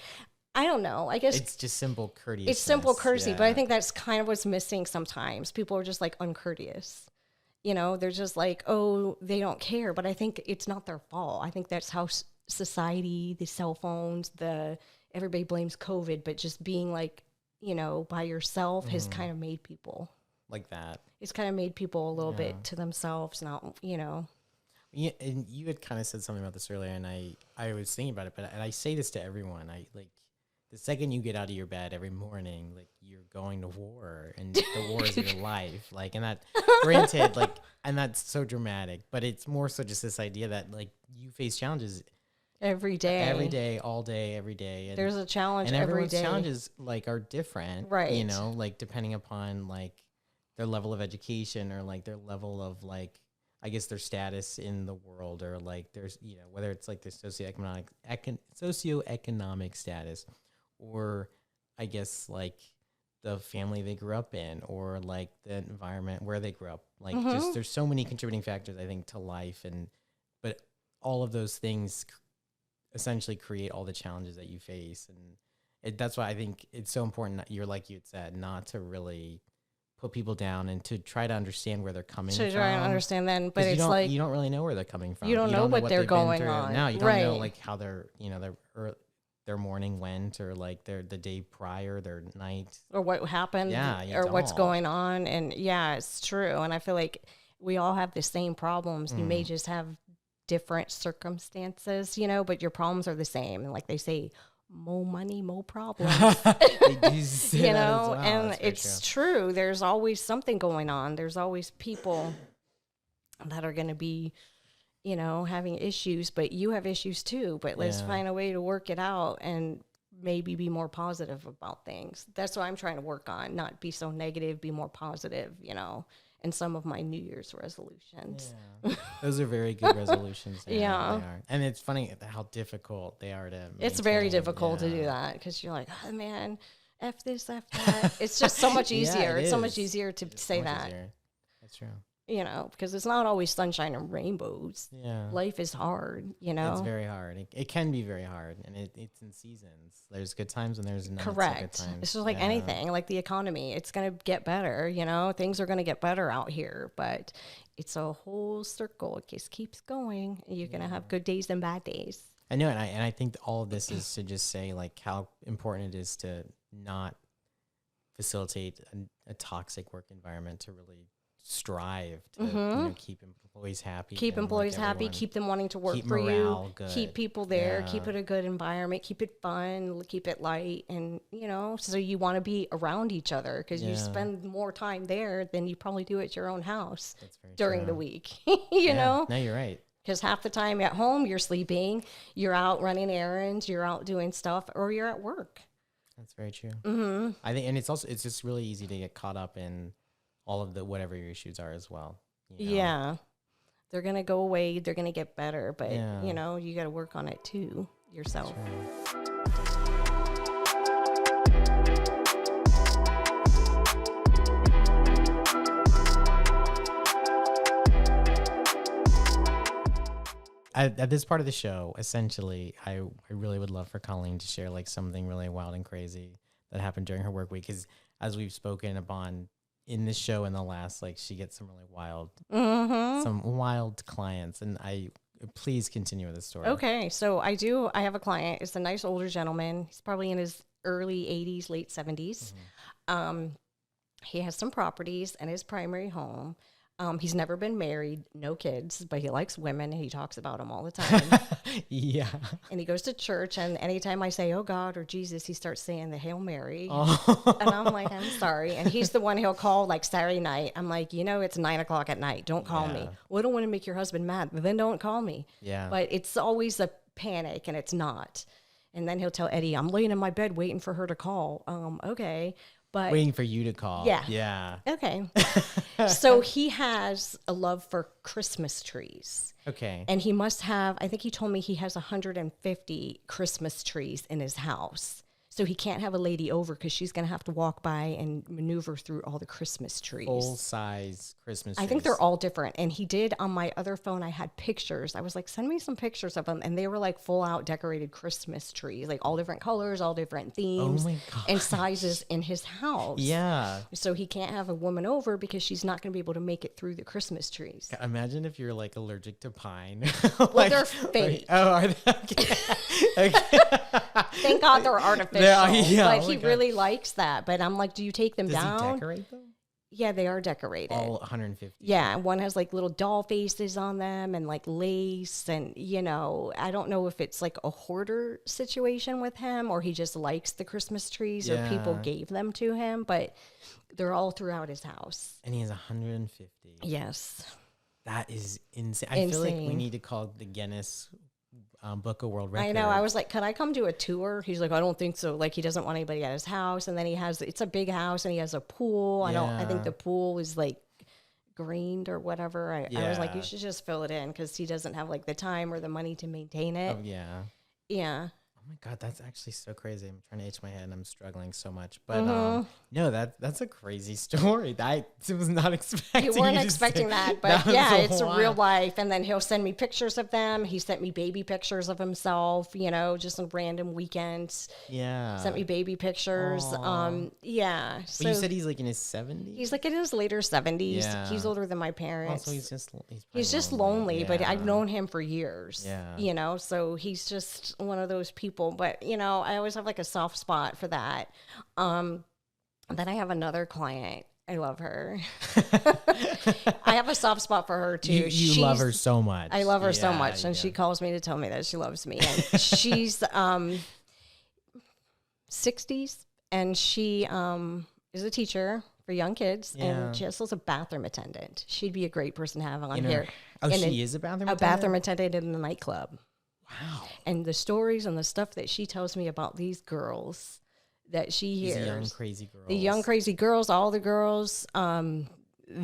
I don't know. I guess It's just simple courtesy. it's simple courtesy, but I think that's kind of what's missing sometimes. People are just like uncourteous. You know, they're just like, oh, they don't care. But I think it's not their fault. I think that's how society, the cell phones, everybody blames COVID, but just being like, you know, by yourself has kind of made people like that. It's kind of made people a little bit to themselves, not, you know. Yeah, and you had kind of said something about this earlier, and I was thinking about it, and I say this to everyone. I like the second you get out of your bed every morning, like you're going to war, and the war is your life. Like, and that, granted, like, and that's so dramatic, but it's more so just this idea that like you face challenges every day, all day, every day. And, there's a challenge and every everyone's day. challenges like are different, Right? You know, like depending upon like their level of education or like their level of like, I guess their status in the world, or like there's, you know, whether it's like their socioeconomic status, or I guess like the family they grew up in, or like the environment where they grew up. Like just there's so many contributing factors, I think, to life, but all of those things essentially create all the challenges that you face, and that's why I think it's so important that you're, like you had said, not to really put people down and to try to understand where they're coming from. To try and understand then, but it's like you don't really know where they're coming from. You don't know what they're they've been going through. on. No, you don't Right. know like how their, you know, their morning went, or like the day prior, their night, or what happened, Yeah, you or what's don't. going on. And yeah, it's true. And I feel like we all have the same problems. You may just have different circumstances, you know, but your problems are the same. And like they say, more money, more problems. They do say You that as know, well. and That's very it's true. true. There's always something going on. There's always people that are going to be, you know, having issues, but you have issues too. But let's Yeah. find a way to work it out and maybe be more positive about things. That's what I'm trying to work on, not be so negative, be more positive, you know, in some of my New Year's resolutions. Yeah. Those are very good resolutions. Yeah. They are. And it's funny how difficult they are to It's very maintain. difficult to do Yeah. that because you're like, oh man, F this, F that. It's just so much Yeah, easier. it It's so much is. easier to It's say much that, easier. That's true. you know, because it's not always sunshine and rainbows. Yeah. Life is hard, you know? It's very hard. It can be very hard, and it's in seasons. There's good times and there's not Correct. so good times. It's just like Yeah. anything, like the economy. It's going to get better, you know? Things are going to get better out here, but it's a whole circle. It just keeps going. You're going to have good days and bad days. I know, and I think all of this is to just say like how important it is to not facilitate a toxic work environment, to really strive to you know, keep employees happy, Keep and, like, employees happy, everyone- keep them wanting to work keep for morale you, good. keep people there, Yeah. keep it a good environment, keep it fun, keep it light, and you know, so you want to be around each other because you Yeah. spend more time there than you probably do at your own house That's very during true. the week, you Yeah. know, No, you're right. because half the time at home you're sleeping, you're out running errands, you're out doing stuff, or you're at work. That's very true. Mm-hmm. I think, and it's just really easy to get caught up in all of the whatever your issues are as well. You know? Yeah. They're going to go away. They're going to get better. But, Yeah. you know, you got to work on it too yourself. At this part of the show, essentially, I really would love for Colleen to share like something really wild and crazy that happened during her work week. Because as we've spoken upon in the show in the last, like she gets some really wild, Mm-hmm. some wild clients. And please continue with the story. Okay, so I have a client. It's a nice older gentleman. He's probably in his early 80s, late 70s. He has some properties and his primary home. He's never been married, no kids, but he likes women. He talks about them all the time. Yeah. And he goes to church, and anytime I say, oh God or Jesus, he starts saying the Hail Mary. Oh. And I'm like, I'm sorry. And he's the one he'll call like Saturday night. I'm like, it's 9:00 at night. Don't call me. Well, I don't want to make your husband mad. Then don't call me. Yeah. But it's always a panic, and it's not. And then he'll tell Eddie, I'm laying in my bed waiting for her to call. Okay. But Waiting for you to call. Yeah. Yeah. okay. So he has a love for Christmas trees. Okay. And he must have, I think he told me he has 150 Christmas trees in his house. So he can't have a lady over because she's going to have to walk by and maneuver through all the Christmas trees. Full size Christmas trees. I think they're all different. And he did on my other phone, I had pictures. I was like, send me some pictures of them. And they were like full out decorated Christmas trees, like all different colors, all different themes and sizes in his house. Yeah. So he can't have a woman over because she's not going to be able to make it through the Christmas trees. Imagine if you're like allergic to pine. Well, they're fake. Are they? Okay. Okay. Thank God they're artificial. Yeah, but oh he my God. really likes that. But I'm like, do you take them Does down? he decorate them? Yeah, they are decorated. All 150. Yeah, one has like little doll faces on them and like lace. And, I don't know if it's like a hoarder situation with him or he just likes the Christmas trees or people Yeah. gave them to him. But they're all throughout his house. And he has 150. Yes. That is insane. I feel like we Insane. need to call the Guinness Book of World Records. I know. I was like, could I come do a tour? He's like, I don't think so. Like, he doesn't want anybody at his house. And then it's a big house and he has a pool. I think Yeah. the pool is like greened or whatever. I was like, Yeah. you should just fill it in because he doesn't have like the time or the money to maintain it. Oh, yeah. Yeah. Oh my God, that's actually so crazy. I'm trying to itch my head and I'm struggling so much. But no, that's a crazy story. I was not expecting. You weren't to expecting say- that, but was yeah, so it's a real wild. life. And then he'll send me pictures of them. He sent me baby pictures of himself, just on random weekends. Yeah. Sent me baby pictures. Aw. Yeah. But So you said he's like in his 70s? he's like in his later 70s. Yeah. He's older than my parents. Also, he's He's just probably lonely, but I've Yeah. known him for years. Yeah. So he's just one of those people. But I always have like a soft spot for that. Then I have another client. I love her. I have a soft spot for her too. You love her so much. I love her so Yeah, much, and yeah. she calls me to tell me that she loves me. And she's 60s, and she is a teacher for young kids, Yeah. and she also is a bathroom attendant. She'd be a great person to have on In her- here. Oh, And she is a bathroom a attendant? bathroom attendant in the nightclub. Wow. And the stories and the stuff that she tells me about these girls that she These hears. young, crazy girls. The young crazy girls, all the girls, the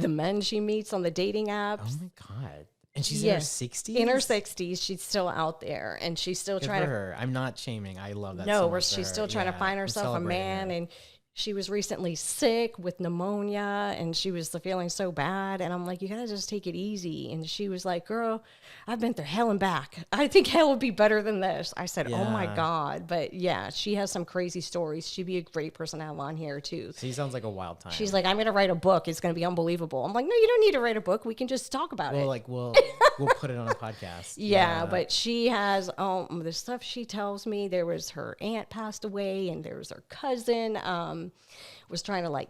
men she meets on the dating apps. Oh my God. And she's Yeah. in her 60s? In her 60s, she's still out there, and she's still Good trying for to. her. I'm not shaming. I love that No, so where much for she's her. still trying to Yeah, find I'm herself a celebrating man, her. and she was recently sick with pneumonia, and she was feeling so bad. And I'm like, you gotta just take it easy. And she was like, girl, I've been through hell and back. I think hell would be better than this. I said, oh my Yeah. God. But yeah, she has some crazy stories. She'd be a great person to have on here too. She sounds like a wild time. She's like, I'm gonna write a book. It's gonna be unbelievable. I'm like, no, you don't need to write a book. We can just talk about it. Well, like we'll put it on a podcast. Yeah, but she has the stuff she tells me. There was her aunt passed away, and there was her cousin was trying to like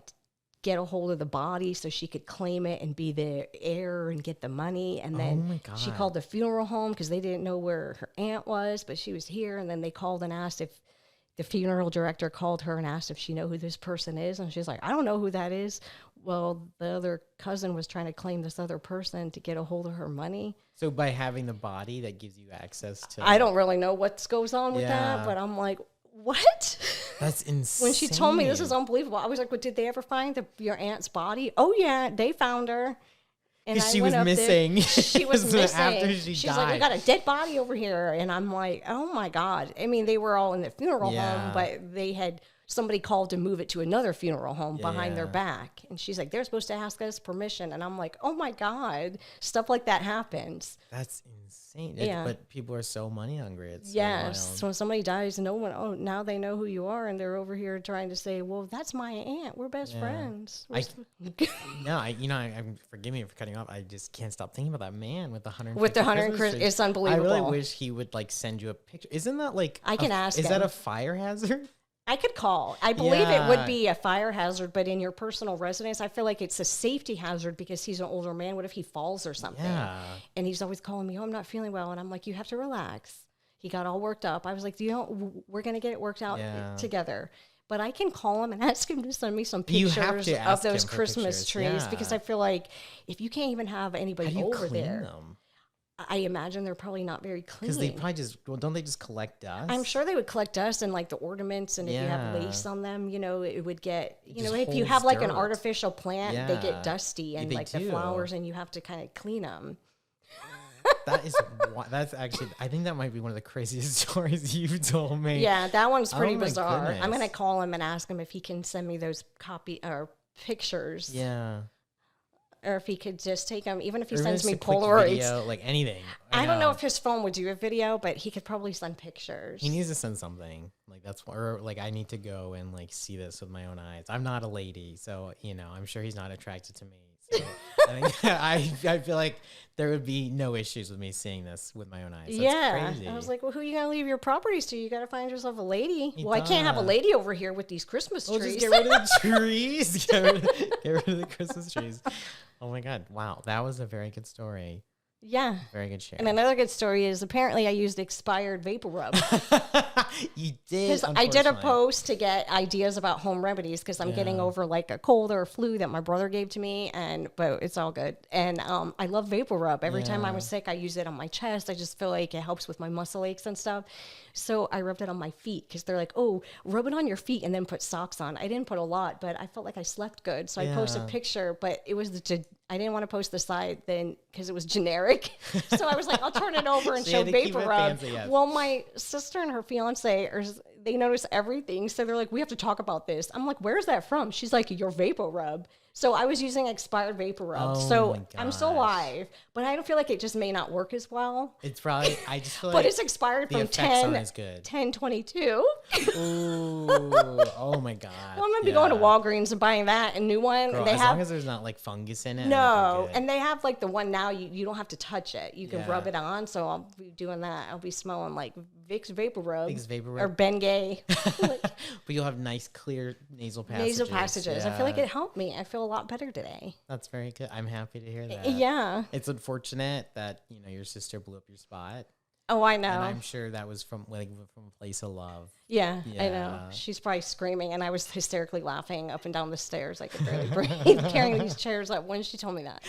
get a hold of the body so she could claim it and be the heir and get the money. And then my she God. called the funeral home because they didn't know where her aunt was, but she was here. And then they called and asked if the funeral director called her and asked if she know who this person is, and she's like, I don't know who that is. Well, the other cousin was trying to claim this other person to get a hold of her money. So by having the body, that gives you access to. I don't really know what goes on with Yeah. that, but I'm like, what? That's insane. When she told me this is unbelievable, I was like, well, did they ever find your aunt's body? Oh, yeah, they found her. And 'Cause I she went was up there. missing. She was So missing. after she She's like, we died. got a dead body over here. And I'm like, oh, my God. I mean, they were all in the funeral Yeah. home, but they had somebody called to move it to another funeral home behind their Yeah. back. And she's like, they're supposed to ask us permission. And I'm like, oh my God, stuff like that happens. That's insane. Yeah. But people are so money hungry. It's so Yes. wild. So when somebody dies, no one, oh, now they know who you are. And they're over here trying to say, well, that's my aunt. We're best friends. Forgive me for cutting off. I just can't stop thinking about that man with the 100 With the 100 Christmas trees. it's unbelievable. I really wish he would like send you a picture. Isn't that like I can ask Is him. that a fire hazard? I could call. I believe it would Yeah. be a fire hazard, but in your personal residence, I feel like it's a safety hazard because he's an older man. What if he falls or something? Yeah. And he's always calling me, oh, I'm not feeling well. And I'm like, you have to relax. He got all worked up. I was like, we're going to get it worked out Yeah. together. But I can call him and ask him to send me some You have pictures to of ask those him for Christmas pictures, trees yeah. because I feel like if you can't even have How anybody do you over clean there, them? I imagine they're probably not very clean. Because they probably don't they just collect dust? I'm sure they would collect dust and like the ornaments, and if you have Yeah. lace on them, it would get, just if you holds have like an dirt. artificial plant, they Yeah. get dusty and They like the do. flowers, and you have to kind of clean them. That's actually, I think that might be one of the craziest stories you've told me. Yeah, that one's pretty Oh my bizarre. I'm goodness. gonna call him and ask him if he can send me those pictures. Yeah. Or if he could just take them, even if he Or even sends just me a quick Polaroids. video, like anything. I don't know if his phone would do a video, but he could probably send pictures. He needs to send something like or like I need to go and like see this with my own eyes. I'm not a lady, so I'm sure he's not attracted to me. So I feel like there would be no issues with me seeing this with my own eyes. That's Yeah, crazy. I was like, well, who are you gonna leave your properties to? You gotta find yourself a lady. He Well, I can't have a does. lady over here with these Christmas We'll trees. just get rid of the trees. Get rid of the Christmas trees. Oh my God! Wow, that was a very good story. Yeah. Very good share. And another good story is apparently I used expired vapor rub. You did. Because I did a unfortunately. post to get ideas about home remedies because I'm getting Yeah. over like a cold or a flu that my brother gave to me, but it's all good. And I love vapor rub. Every time I Yeah. was sick, I use it on my chest. I just feel like it helps with my muscle aches and stuff. So I rubbed it on my feet because they're like, oh, rub it on your feet and then put socks on. I didn't put a lot, but I felt like I slept good. So I posted a Yeah. picture, but it was I didn't want to post the side then because it was generic. So I was like, I'll turn it over and So you show had to keep vapor it rub. fancy, yes. Well, my sister and her fiance they notice everything. So they're like, we have to talk about this. I'm like, where's that from? She's like, your vapor rub. So I was using expired vapor rub. Oh So my I'm still gosh. alive, but I don't feel like it just may not work as well. It's probably. I just feel But like it's expired the from effects aren't as good. 10/22. Ooh, oh my God. Well, I'm gonna be going to Yeah. Walgreens and buying that a new one. Girl, and they as have long as there's not like fungus in it. I no, think we're good. and they have like the one now you don't have to touch it. You can Yeah. rub it on. So I'll be doing that. I'll be smelling like Vicks vapor rub, Vicks Vapor or Rub. Bengay. But you'll have nice, clear nasal passages. Nasal passages. I feel like Yeah. it helped me. I feel a lot better today. That's very good. I'm happy to hear that. Yeah. It's unfortunate that your sister blew up your spot, Oh, I know. and I'm sure that was from a place of love. Yeah, I know. Yeah. She's probably screaming, and I was hysterically laughing up and down the stairs. I could barely breathe, carrying these chairs up when she told me that.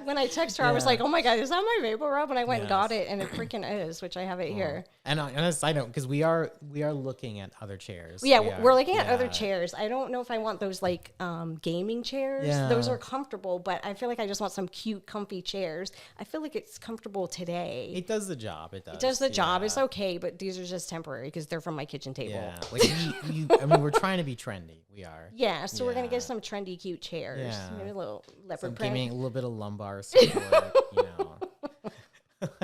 When I text her, I was Yeah. like, oh my God, is that my vapor rub? And I went and got Yes. it, and it freaking is, which I have it here. And on a side note, because we are looking at other chairs. Yeah, We are. we're looking at other Yeah. chairs. I don't know if I want those like gaming chairs. Yeah. Those are comfortable, but I feel like I just want some cute, comfy chairs. I feel like it's comfortable today. It does the job. It Does the job. yeah. It's okay, but these are just temporary because they're from my kitchen table. Yeah, like I mean, we're trying to be trendy. We are. Yeah, so we're gonna Yeah. get some trendy, cute chairs. Yeah. Maybe a little So leopard give me print, a little bit of lumbar support.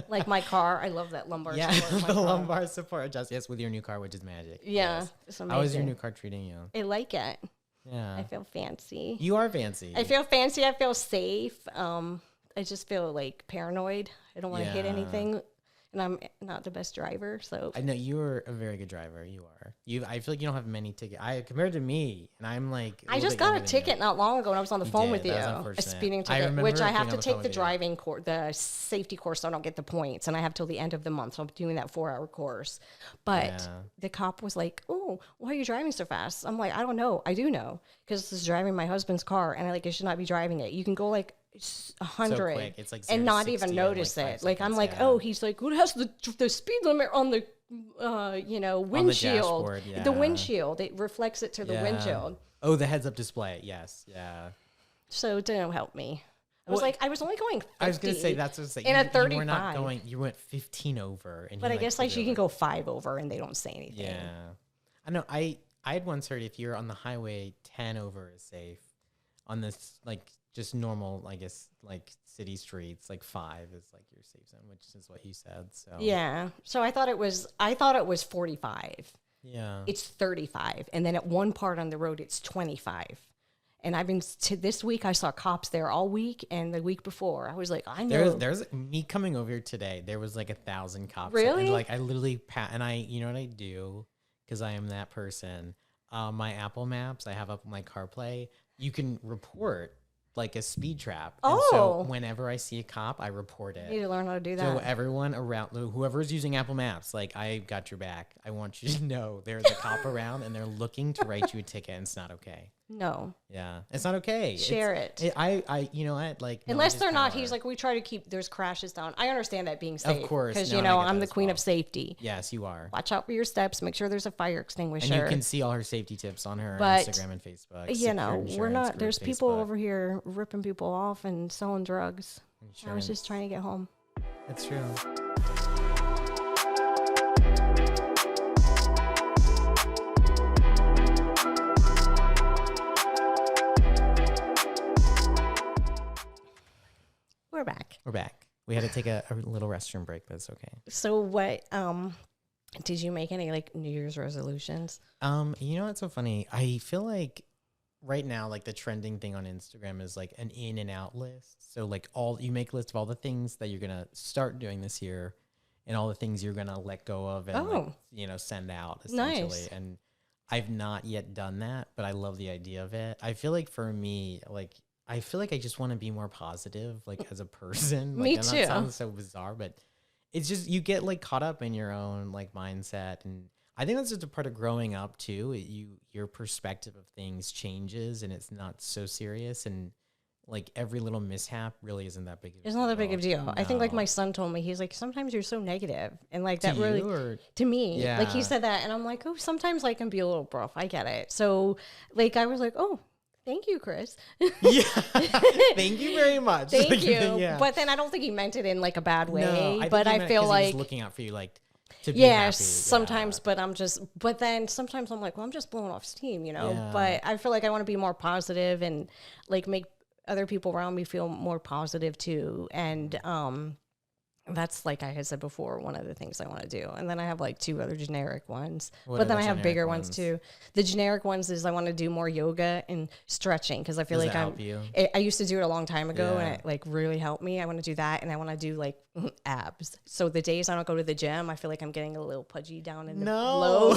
like my car. I love that lumbar. Yeah, support in my the car. lumbar support. Just yes, with your new car, which is magic. Yeah, Yes. it's How is your amazing. new car treating you? I like it. Yeah. I feel fancy. You are fancy. I feel fancy. I feel safe. I just feel like paranoid. I don't want to hit Yeah. anything, and I'm not the best driver. So I know you're a very good driver. You are. I feel like you don't have many tickets. Compared to me, and I'm like. I just got a ticket not long ago when I was on the You phone did. with you. That was A unfortunate. speeding I ticket, remember which I being have on to the phone take with the you. driving course, the safety course, so I don't get the points, and I have till the end of the month. So I'm doing that 4-hour course. But Yeah. the cop was like, "Oh, why are you driving so fast?" I'm like, "I don't know. I do know because this is driving my husband's car, and I should not be driving it. You can go like 100 quick. It's like and 0 to not 60 even in, notice like, 5 it. Like I'm seconds, like, yeah. oh, he's like, what has the speed limit on the windshield? dashboard, The yeah. windshield. It reflects it to the Yeah. windshield. Oh, the heads-up display. Yes. Yeah. So it didn't help me. I was Well, like, I was only going 50. I was gonna say that's what I'm saying. in a You were not 35. going. You went 15 over, and But you, I guess put like it you can over. go 5 over and they don't say anything. Yeah. I know. I had once heard if you're on the highway, 10 over is safe. On this, like, just normal, I guess, like city streets, like 5 is like your safe zone, which is what you said. So Yeah. So I thought it was 45. yeah, It's 35. And then at one part on the road, it's 25. And I've been to this week, I saw cops there all week. And the week before, I was like, I know. there's me coming over here today. There was like 1,000 cops. Really? And like I literally and you know what I do? Because I am that person. My Apple Maps, I have up my CarPlay. You can report like a speed trap. And so whenever I see a cop, I report it. You need to learn how to do that. So everyone around, whoever's using Apple Maps, like, I got your back. I want you to know there's a cop around and they're looking to write you a ticket, and it's not okay. No. Yeah, it's not okay. Share it. You know what? Like, unless they're not, he's like, we try to keep there's crashes down. I understand that being safe. Of course. Because, No, you know, I get I'm that the as queen well. of safety. Yes, you are. Watch out for your steps. Make sure there's a fire extinguisher. And you can see all her safety tips on her But, Instagram and Facebook. You know, we're not, there's people Facebook. over here ripping people off and selling drugs. I was Insurance. just trying to get home. That's true. We're back. We're back. We had to take a little restroom break, but it's okay. So what, did you make any like New Year's resolutions? You know what's so funny? I feel like right now, like the trending thing on Instagram is like an in and out list. So like you make a list of all the things that you're gonna start doing this year, and all the things you're gonna let go of and like, you know, send out essentially. Nice. And I've not yet done that, but I love the idea of it. I feel like for me, like I feel like I just want to be more positive, like as a person. Like, Me and too. That sounds so bizarre, but it's just you get like caught up in your own like mindset, and I think that's just a part of growing up too. Your perspective of things changes, and it's not so serious, and like every little mishap really isn't that big of a deal. It's not that big of a deal. No. I think like my son told me, he's like, sometimes you're so negative. And like that To really, you, or- to me, Yeah. like he said that. And I'm like, oh, sometimes I can be a little rough. I get it. So like, I was like, oh, thank you, Chris. Yeah. Thank you very much. Thank you. Yeah. But then I don't think he meant it in like a bad way. No, but I feel like, he was looking out for you, like to be yeah, happy. sometimes, but then sometimes I'm like, well, I'm just blowing off steam, you know, Yeah. but I feel like I want to be more positive and like make other people around me feel more positive too. And, that's like I had said before, one of the things I want to do. And then I have like 2 other generic ones, What but are then the I have bigger generic ones ones? too. The generic ones is I want to do more yoga and stretching. Cause I feel Does like it help you? I used to do it a long time ago Yeah. and it like really helped me. I want to do that. And I want to do like abs. So the days I don't go to the gym, I feel like I'm getting a little pudgy down in the low.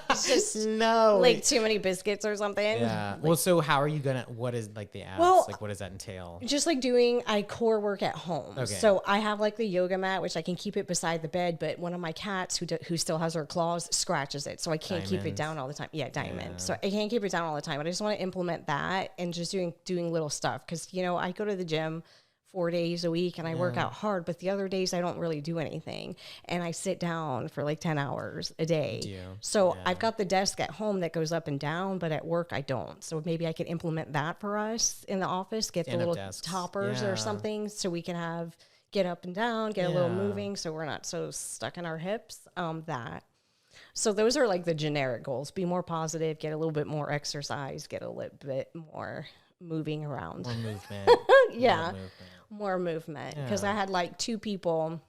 It's just No. like too many biscuits or something. Yeah. Like, Well, so how are you gonna? What is like the abs? Well, like what does that entail? just like doing core work at home. Okay. So I have like the yoga mat, which I can keep it beside the bed, but one of my cats who still has her claws scratches it. So I can't keep it Diamonds. down all the time. Yeah, diamond. Yeah. So I can't keep it down all the time, but I just want to implement that and just doing little stuff. Cause you know, I go to the gym 4 days a week and I work out hard, but the other days I don't really do anything. And I sit down for like 10 hours a day. So I've got the desk at home that goes up and down, but at work I don't. So maybe I could implement that for us in the office, get the Stand-up little desks. toppers Yeah. or something so we can get up and down, get a little Yeah. moving so we're not so stuck in our hips. That. So those are like the generic goals. Be more positive, get a little bit more exercise, get a little bit more moving around. More movement. Yeah. More movement. More movement. Because Yeah. I had like 2 people,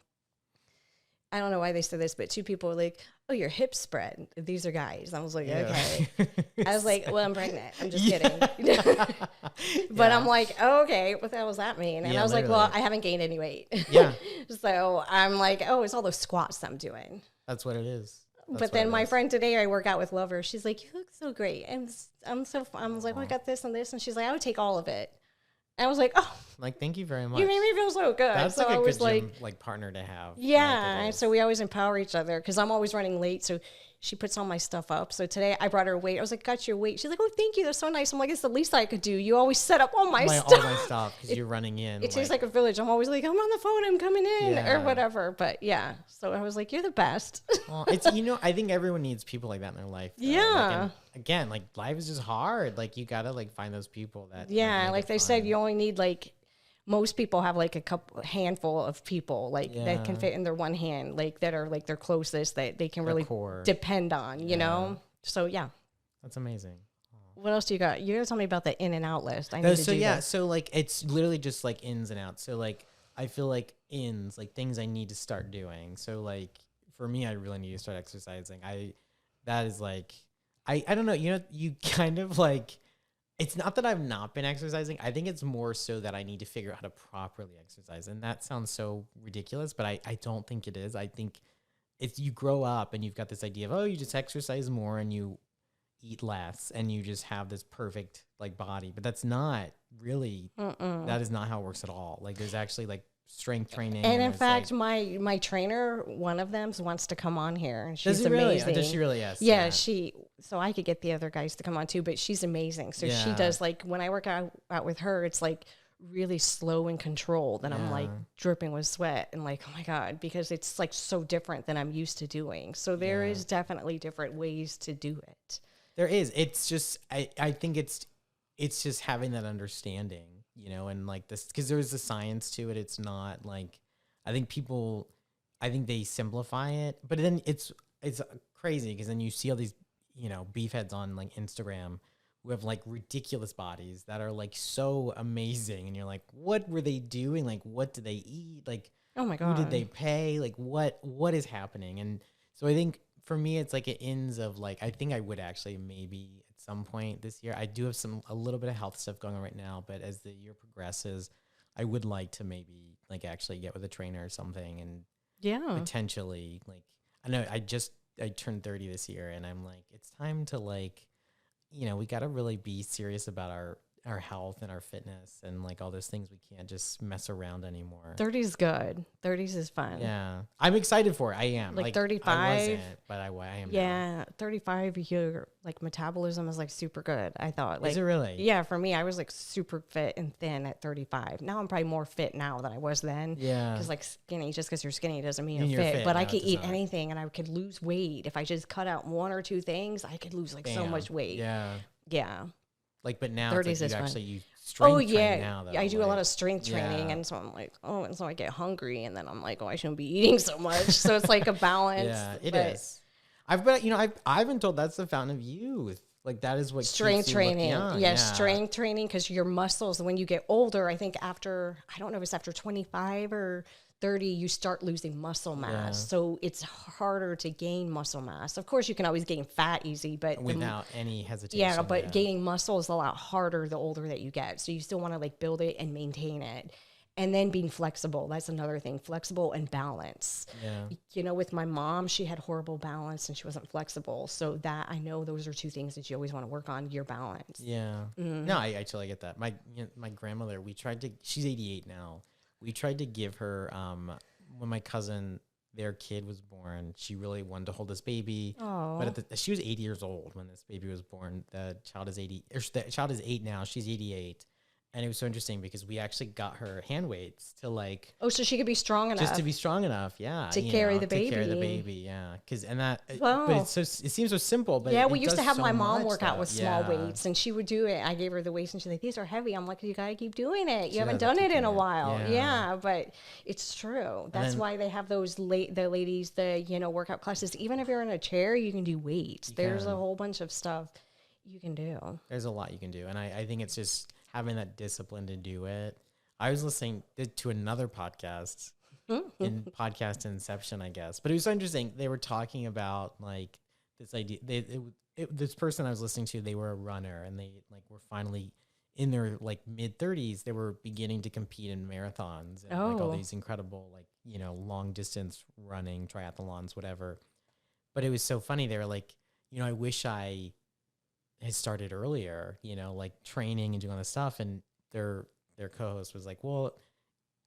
I don't know why they said this, but 2 people were like, oh, your hips spread. These are guys. I was like, Yeah. okay. I was like, well, I'm pregnant. I'm just Yeah. kidding. But Yeah. I'm like, oh, okay, what the hell does that mean? And Yeah, I was like, well, literally. I haven't gained any weight. Yeah. So I'm like, oh, it's all those squats I'm doing. That's what it is. That's But what then it my is. friend today, I work out with Lover. She's like, you look so great. And I was like, well, I got this and this. And she's like, I would take all of it. And I was like, oh, Like, thank you very much. you made me feel so good. That's so like I a was good like, gym, like partner to have. yeah. Like, So we always empower each other because I'm always running late. So she puts all my stuff up. So today I brought her weight. I was like, got your weight. She's like, oh, thank you. That's so nice. I'm like, it's the least I could do. You always set up all my all stuff. my stuff because you're running in. It tastes like a village. I'm always like, I'm on the phone. I'm coming in Yeah. or whatever. But yeah. So I was like, you're the best. Well, it's I think everyone needs people like that in their life. though. Yeah. Like, and again, like life is just hard. Like you gotta like find those people that. Yeah, make like it they said, fun. you only need like most people have like a handful of people like that can Yeah. fit in their one hand, like that are like their closest that they can Their really core. depend on, you know? So yeah. That's amazing. What else do you got? You gotta tell me about the in and out list. I No, need to so do yeah, this. so like it's literally just like ins and outs. So like I feel like ins, like things I need to start doing. So like for me, I really need to start exercising. That is like I don't know, you kind of like it's not that I've not been exercising. I think it's more so that I need to figure out how to properly exercise. And that sounds so ridiculous, but I don't think it is. I think it's you grow up and you've got this idea of, oh, you just exercise more and you eat less and you just have this perfect like body, but that's not really that is not how it works at all. Like there's actually like strength training, And in there's, fact, like, my trainer, one of them, wants to come on here, and does she's he really? amazing. Does she really? Yes. Yeah, so I could get the other guys to come on too, but she's amazing. So she Yeah. does like when I work out with her, it's like really slow and controlled, and I'm like Yeah. dripping with sweat and like, oh my God, because it's like so different than I'm used to doing. So there Yeah. is definitely different ways to do it. There is. It's just I think it's just having that understanding, and like this because there's a science to it. It's not like I think they simplify it, but then it's crazy because then you see all these beefheads on like Instagram who have like ridiculous bodies that are like so amazing, and you're like, what were they doing? Like, what did they eat? Like, Oh my who did God. they pay? Like, what is happening? And so I think for me, it's like it ends of like I think I would actually maybe at some point this year. I do have a little bit of health stuff going on right now, but as the year progresses, I would like to maybe like actually get with a trainer or something and Yeah. potentially like I know I turned 30 this year and I'm like it's time to like we got to really be serious about our health and our fitness and like all those things. We can't just mess around anymore. 30's good. 30's is fun. Yeah, I'm excited for it. I am Like I 35. wasn't, but I am now. Yeah, 35, your like metabolism is like super good. I thought like Is it really? Yeah, for me, I was like super fit and thin at 35. Now I'm probably more fit now than I was then. Yeah. Because like skinny, just because you're skinny doesn't mean Mean you're you're fit. fit. But No, I it could does eat not. anything and I could lose weight. If I just cut out one or two things, I could lose like so Bam. much weight. Yeah. Yeah. Like, but now 30s it's like is you fun. actually you strength Oh train yeah, now though. I do a lot like- of strength training, Yeah. and so I'm like, oh, and so I get hungry, and then I'm like, oh, I shouldn't be eating so much. So it's like a balance. Yeah, it but is. I've been told that's the fountain of youth. Like that is what Strength keeps you look training, young. yes, strength training, because your muscles. When you get older, I think after I don't know if it's after 25 or 30, you start losing muscle mass. Yeah. So it's harder to gain muscle mass. Of course, you can always gain fat easy, but without any hesitation. yeah, but gaining muscle is a lot harder the older that you get. So you still want to like build it and maintain it. And then being flexible, that's another thing, flexible and balance. Yeah. With my mom, she had horrible balance and she wasn't flexible. So that I know those are two things that you always want to work on, your balance. Yeah. No, I totally get that. My grandmother, she's 88 now. We tried to give her, when my cousin, their kid was born, she really wanted to hold this baby. Oh. But she was 80 years old when this baby was born. The child is 8 now. She's 88. And it was so interesting because we actually got her hand weights to like Oh, so she could be strong enough. just to be strong enough, yeah, To carry the to carry the baby. baby, yeah. But Wow. it seems so simple, but Yeah, it we used to does have so my mom much, work out though. with small Yeah. weights, and she would do it. I gave her the weights, and she's like, "These are heavy." I'm like, "You gotta keep doing it. You She haven't does done keep it in a doing it. while." Yeah. Yeah, but it's true. That's then- why they have those the ladies, the workout classes. Even if you're in a chair, you can do weights. There's a can. whole bunch of stuff you can do. There's a lot you can do, and I think it's just having that discipline to do it. I was listening to another podcast in podcast Inception, I guess, but it was so interesting. They were talking about like this idea. This person I was listening to, they were a runner, and they like were finally in their like mid 30s. They were beginning to compete in marathons and like all Oh. these incredible like long distance running, triathlons, whatever. But it was so funny. They were like, I wish I had started earlier, like training and doing all this stuff. And their co-host was like, well,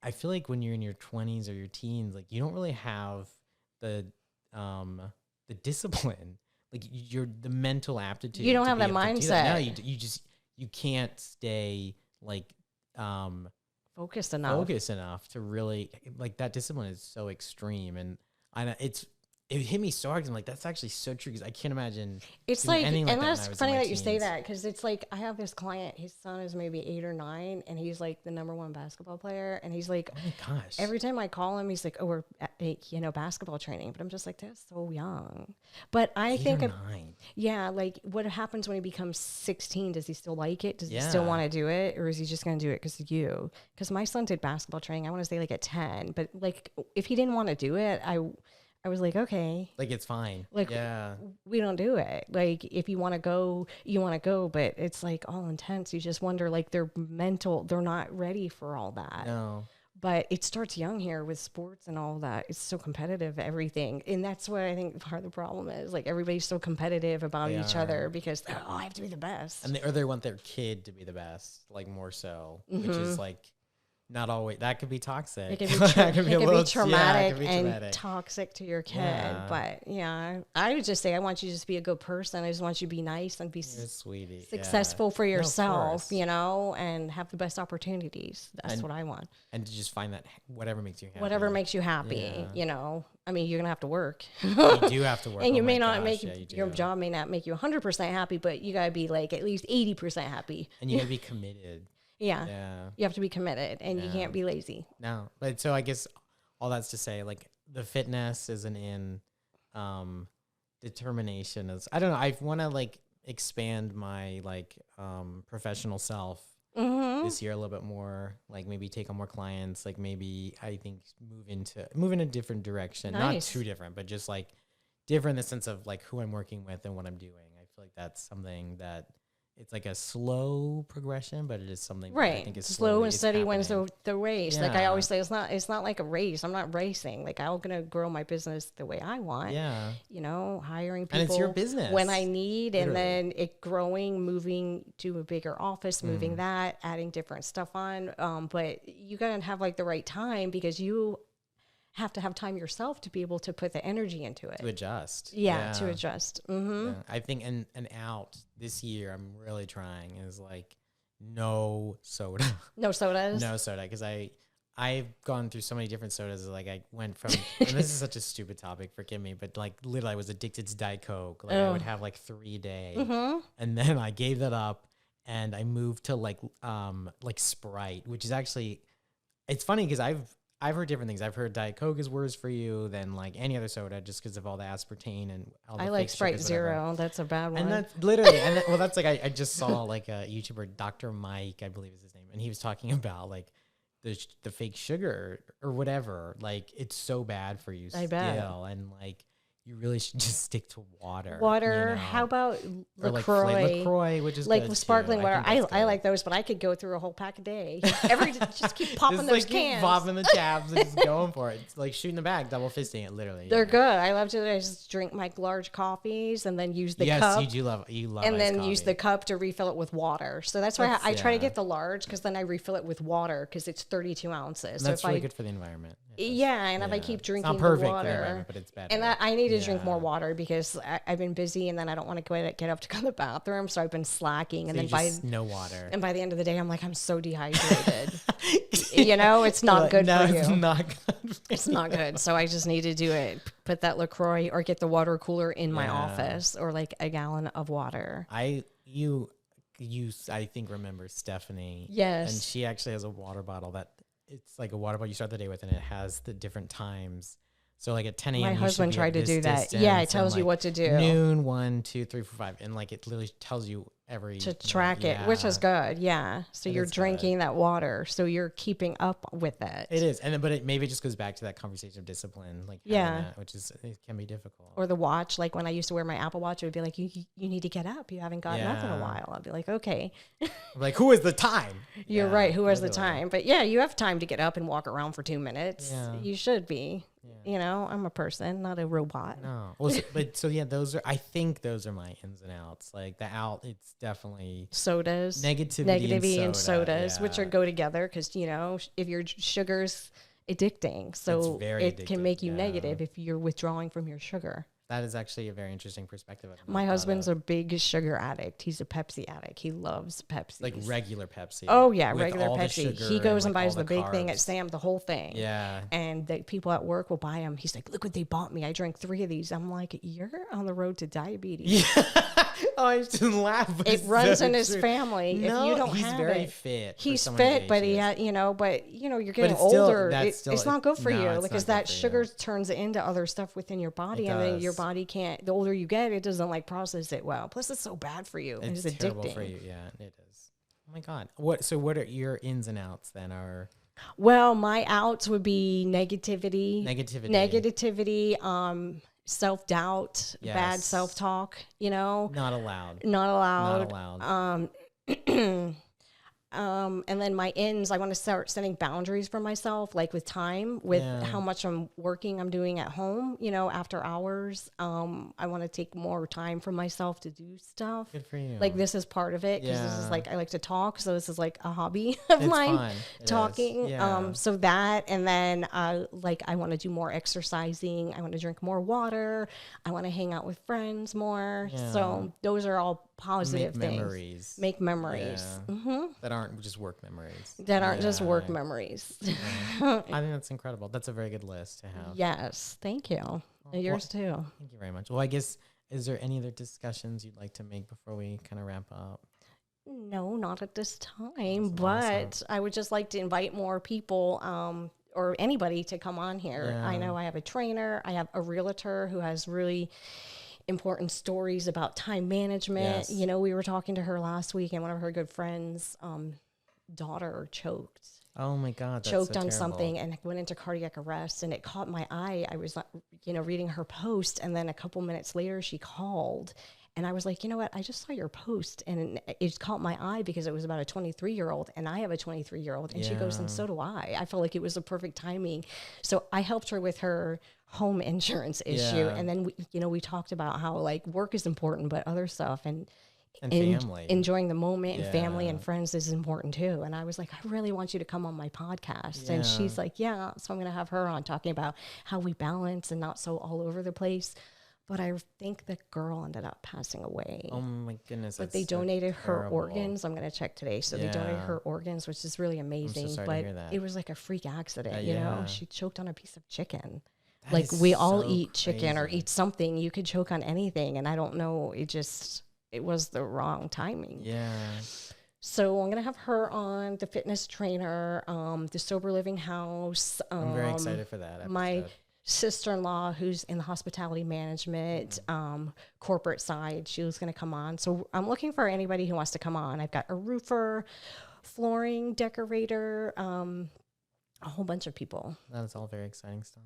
I feel like when you're in your 20s or your teens, like you don't really have the discipline, like the mental aptitude. You don't to have be that able to do that. No, mindset. you can't stay like Focused enough. focused enough to really like that discipline is so extreme. And it's it hit me so hard. 'Cause I'm like, that's actually so true. Because I can't imagine. It's doing like, anything and that when that's I was in funny my that you say teens. that, because it's like I have this client. His son is maybe 8 or 9, and he's like the #1 basketball player. And he's like, Oh my gosh. every time I call him, he's like, "Oh, we're at, basketball training." But I'm just like, that's so young. But I 8 think, or 9. yeah, like what happens when he becomes 16? Does he still like it? Does he still Yeah. want to do it, or is he just going to do it because of you? Because my son did basketball training. I want to say like at 10, but like if he didn't want to do it, I was like, okay, Like it's fine. like Yeah. we don't do it. Like if you want to go, you want to go, but it's like all intense. You just wonder, like they're not ready for all that. No. But it starts young here with sports and all that. It's so competitive, everything. And that's what I think part of the problem is. Like everybody's so competitive about They each are. other because, oh, I have to be the best. And or they want their kid to be the best, like more so, which is like not always. That could be toxic. It can be, That could be a little- traumatic yeah, it could be and traumatic. toxic to your kid. Yeah. But yeah, I would just say I want you to just be a good person. I just want you to be nice and be You're a sweetie. successful for No, of yourself, course. and have the best opportunities. That's what I want. And to just find that whatever makes you happy. Whatever makes you happy, Yeah. I mean, you're going to have to work. You do have to work. And you Oh may my not gosh, make yeah, you your do. job may not make you 100% happy, but you got to be like at least 80% happy. And you gotta be committed. Yeah. Yeah. You have to be committed, and you Yeah. can't be lazy. No, but so I guess all that's to say, like the fitness isn't in determination. Is I don't know. I want to like expand my like professional self this year a little bit more. Like maybe take on more clients. Like maybe I think move in a different direction. Not Nice. too different, but just like different in the sense of like who I'm working with and what I'm doing. I feel like that's something that. It's like a slow progression, but it is something that I Right. think is Slow and it's steady wins happening. the race. Like I Yeah. always say, it's not like a race. I'm not racing. Like I'm going to grow my business the way I want. Yeah. Hiring people. And it's your business. when I need, and Literally. then it growing, moving to a bigger office, moving that, adding different stuff on. But you got to have like the right time, because you have to have time yourself to be able to put the energy into it. To adjust. Yeah, to adjust. Yeah. I think an out this year I'm really trying is like no soda. No sodas. No soda. Because I've gone through so many different sodas. Like I went from and this is such a stupid topic, forgive me, but like literally I was addicted to Diet Coke. Like I would have like 3 a day. And then I gave that up and I moved to like Sprite, which is actually it's funny because I've heard different things. I've heard Diet Coke is worse for you than like any other soda just because of all the aspartame and all the I fake like Sprite sugars, whatever. Zero. That's a bad one. And that's literally, well, that's like, I just saw like a YouTuber, Dr. Mike, I believe is his name. And he was talking about like the fake sugar or whatever. Like it's so bad for you I bet. still. And like, you really should just stick to water. Water. you know? How about Or like LaCroix? LaCroix, which is Like good with sparkling too. water. think I that's good. like those, but I could go through a whole pack a day. Just keep popping Just those like keep cans. popping the tabs and just going for it. It's like shooting the bag, double fisting it, literally. They're yeah. good. I love to just drink my large coffees and then use the Yes, cup. you do love. You love. And iced then use coffee. the cup to refill it with water. So that's why That's- I try to yeah. get the large, because then I refill it with water, because it's 32 ounces. And So that's if really I good for the environment. yeah, and if I Yeah. keep It's drinking not perfect the for the water, environment, but it's better. and I need to drink Yeah. more water, because I've been busy, and then I don't want to get up to go to the bathroom, so I've been slacking, and So then you by just no water. and by the end of the day, I'm like, I'm so dehydrated. It's not good no, for it's you. not good. for It's you. not good. So I just need to do it. Put that LaCroix, or get the water cooler in my Yeah. office, or like a gallon of water. You I think remember Stephanie. Yes. And she actually has a water bottle that it's like a water bottle you start the day with, and it has the different times. So like at 10 a.m. My you should husband be tried at to this do that. distance, Yeah, it and, tells you like, what to do. Noon, 1, 2, 3, 4, 5, and like it literally tells you every To track it, which is good. Yeah. So It you're is good. drinking that water. So you're keeping up with it. It is, and then, but maybe it just goes back to that conversation of discipline, like having Yeah. that, which is it can be difficult. Or the watch. Like when I used to wear my Apple Watch, it would be like, you need to get up. You haven't gotten up in a Yeah. while. I'd be like, okay, Like who is the time? you're Yeah, right. Who has the literally. time? But yeah, you have time to get up and walk around for 2 minutes. Yeah. You should be. I'm a person, not a robot. No, well, so yeah, I think those are my ins and outs. Like the out, it's definitely Sodas. negativity and sodas, which yeah. are go together, because if your sugar's addicting, so very it can addictive, make you yeah. negative if you're withdrawing from your sugar. That is actually a very interesting perspective. My husband's a big sugar addict. He's a Pepsi addict. He loves Pepsi. like regular Pepsi. Oh yeah, with regular all the Pepsi. sugar He goes and like, buys all the big thing carbs. at Sam, the whole thing. Yeah. And the people at work will buy him. He's like, look what they bought me. I drank 3 of these. I'm like, you're on the road to diabetes. Yeah. Oh, I just didn't laugh. But It it's runs so in his true. family. No, If you don't he's have very it, fit. for he's someone his fit, but age, yes. you're getting it's still- older. that's still- It's not good for no, you it's because not good that for you. sugar turns into other stuff within your body, It and then your does. body can't. The older you get, it doesn't like process it well. Plus, it's so bad for you. It's It's terrible addicting. for you. Yeah, it is. Oh my God. What are your ins and outs then? Are Well, my outs would be negativity, negativity. self-doubt, bad Yes. self-talk, Not allowed. not Not allowed. allowed. And then my ends, I want to start setting boundaries for myself, like with time, with Yeah. how much I'm doing at home, after hours. I want to take more time for myself to do stuff. Good for you. Like this is part of it because this is Yeah. like I like to talk, so this is like a hobby of It's mine, fun. It is. talking. Yeah. So that, and then like I want to do more exercising. I want to drink more water. I want to hang out with friends more. Yeah. So those are all positive Make things. memories. Make memories. Yeah. That aren't just work memories. That aren't just work Yeah. memories. I think that's incredible. That's a very good list to have. Yes, thank you. And yours too. Thank you very much. Well, I guess, is there any other discussions you'd like to make before we kind of wrap up? No, not at this time, Awesome, but I would just like to invite more people or anybody to come on here. Yeah. I know I have a trainer, I have a realtor who has really important stories about time management. Yes. We were talking to her last week, and one of her good friends' daughter choked. Oh my God. That's Choked so on terrible. something and went into cardiac arrest, and it caught my eye. I was reading her post, and then a couple minutes later she called, and I was like, you know what, I just saw your post, and it caught my eye because it was about a 23-year-old, and I have a 23-year-old, and she goes, and so do I felt like it was the perfect timing. So I helped her with her home insurance issue. Yeah. And then we talked about how like work is important, but other stuff and family. enjoying the moment and family Yeah. and friends is important too. And I was like, I really want you to come on my podcast. And she's like, yeah. So I'm going to have her on talking about how we balance and not so all over the place. But I think the girl ended up passing away. Oh my goodness. But that's they so donated her terrible. organs. I'm going to check today. So they donated Yeah. her organs, which is really amazing. sorry to But hear that. it was like a freak accident, yeah. She choked on a piece of chicken. That Like is we all so eat chicken or crazy. eat something. You could choke on anything. And I don't know. It was the wrong timing. Yeah. So I'm going to have her on, the fitness trainer, the sober living house. I'm very excited for that episode. My sister-in-law who's in the hospitality management corporate side, she was going to come on. So I'm looking for anybody who wants to come on. I've got a roofer, flooring decorator, a whole bunch of people. That's all very exciting stuff.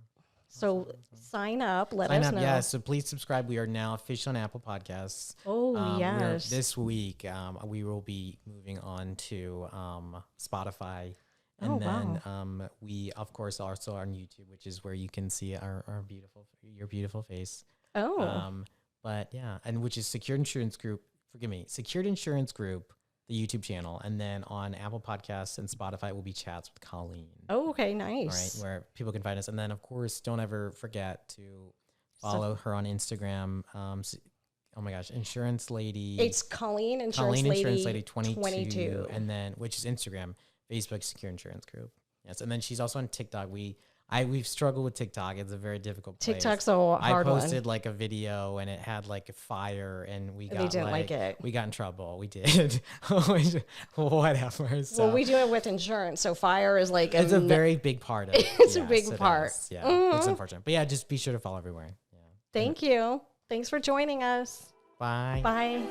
So sign up, let Sign us up, know. yeah. So please subscribe. We are now official on Apple Podcasts. Oh, yes. This week, we will be moving on to Spotify. And Oh, then wow. we, of course, also are on YouTube, which is where you can see your beautiful face. Oh, But yeah, and which is Secured Insurance Group. Forgive me, Secured Insurance Group, the YouTube channel, and then on Apple Podcasts and Spotify will be chats with Colleen. oh, okay, All right, nice. where people can find us, and then of course, don't ever forget to follow her on Instagram. Oh my gosh, Insurance Lady. It's Colleen Insurance Colleen Lady, Insurance Lady 22, 22. and then which is Instagram, Facebook Secure Insurance Group. Yes, and then she's also on TikTok. We've struggled with TikTok. It's a very difficult place. TikTok's a hard I one. posted like a video and it had like a fire and we got They didn't like it. We got in trouble. We did. Whatever. So Well, we do it with insurance, so fire is like it's a very big part of it. It's a Yes, big it part. is. Yeah, it's unfortunate. But yeah, just be sure to follow everywhere. Yeah. Thank you. Thanks for joining us. Bye. Bye.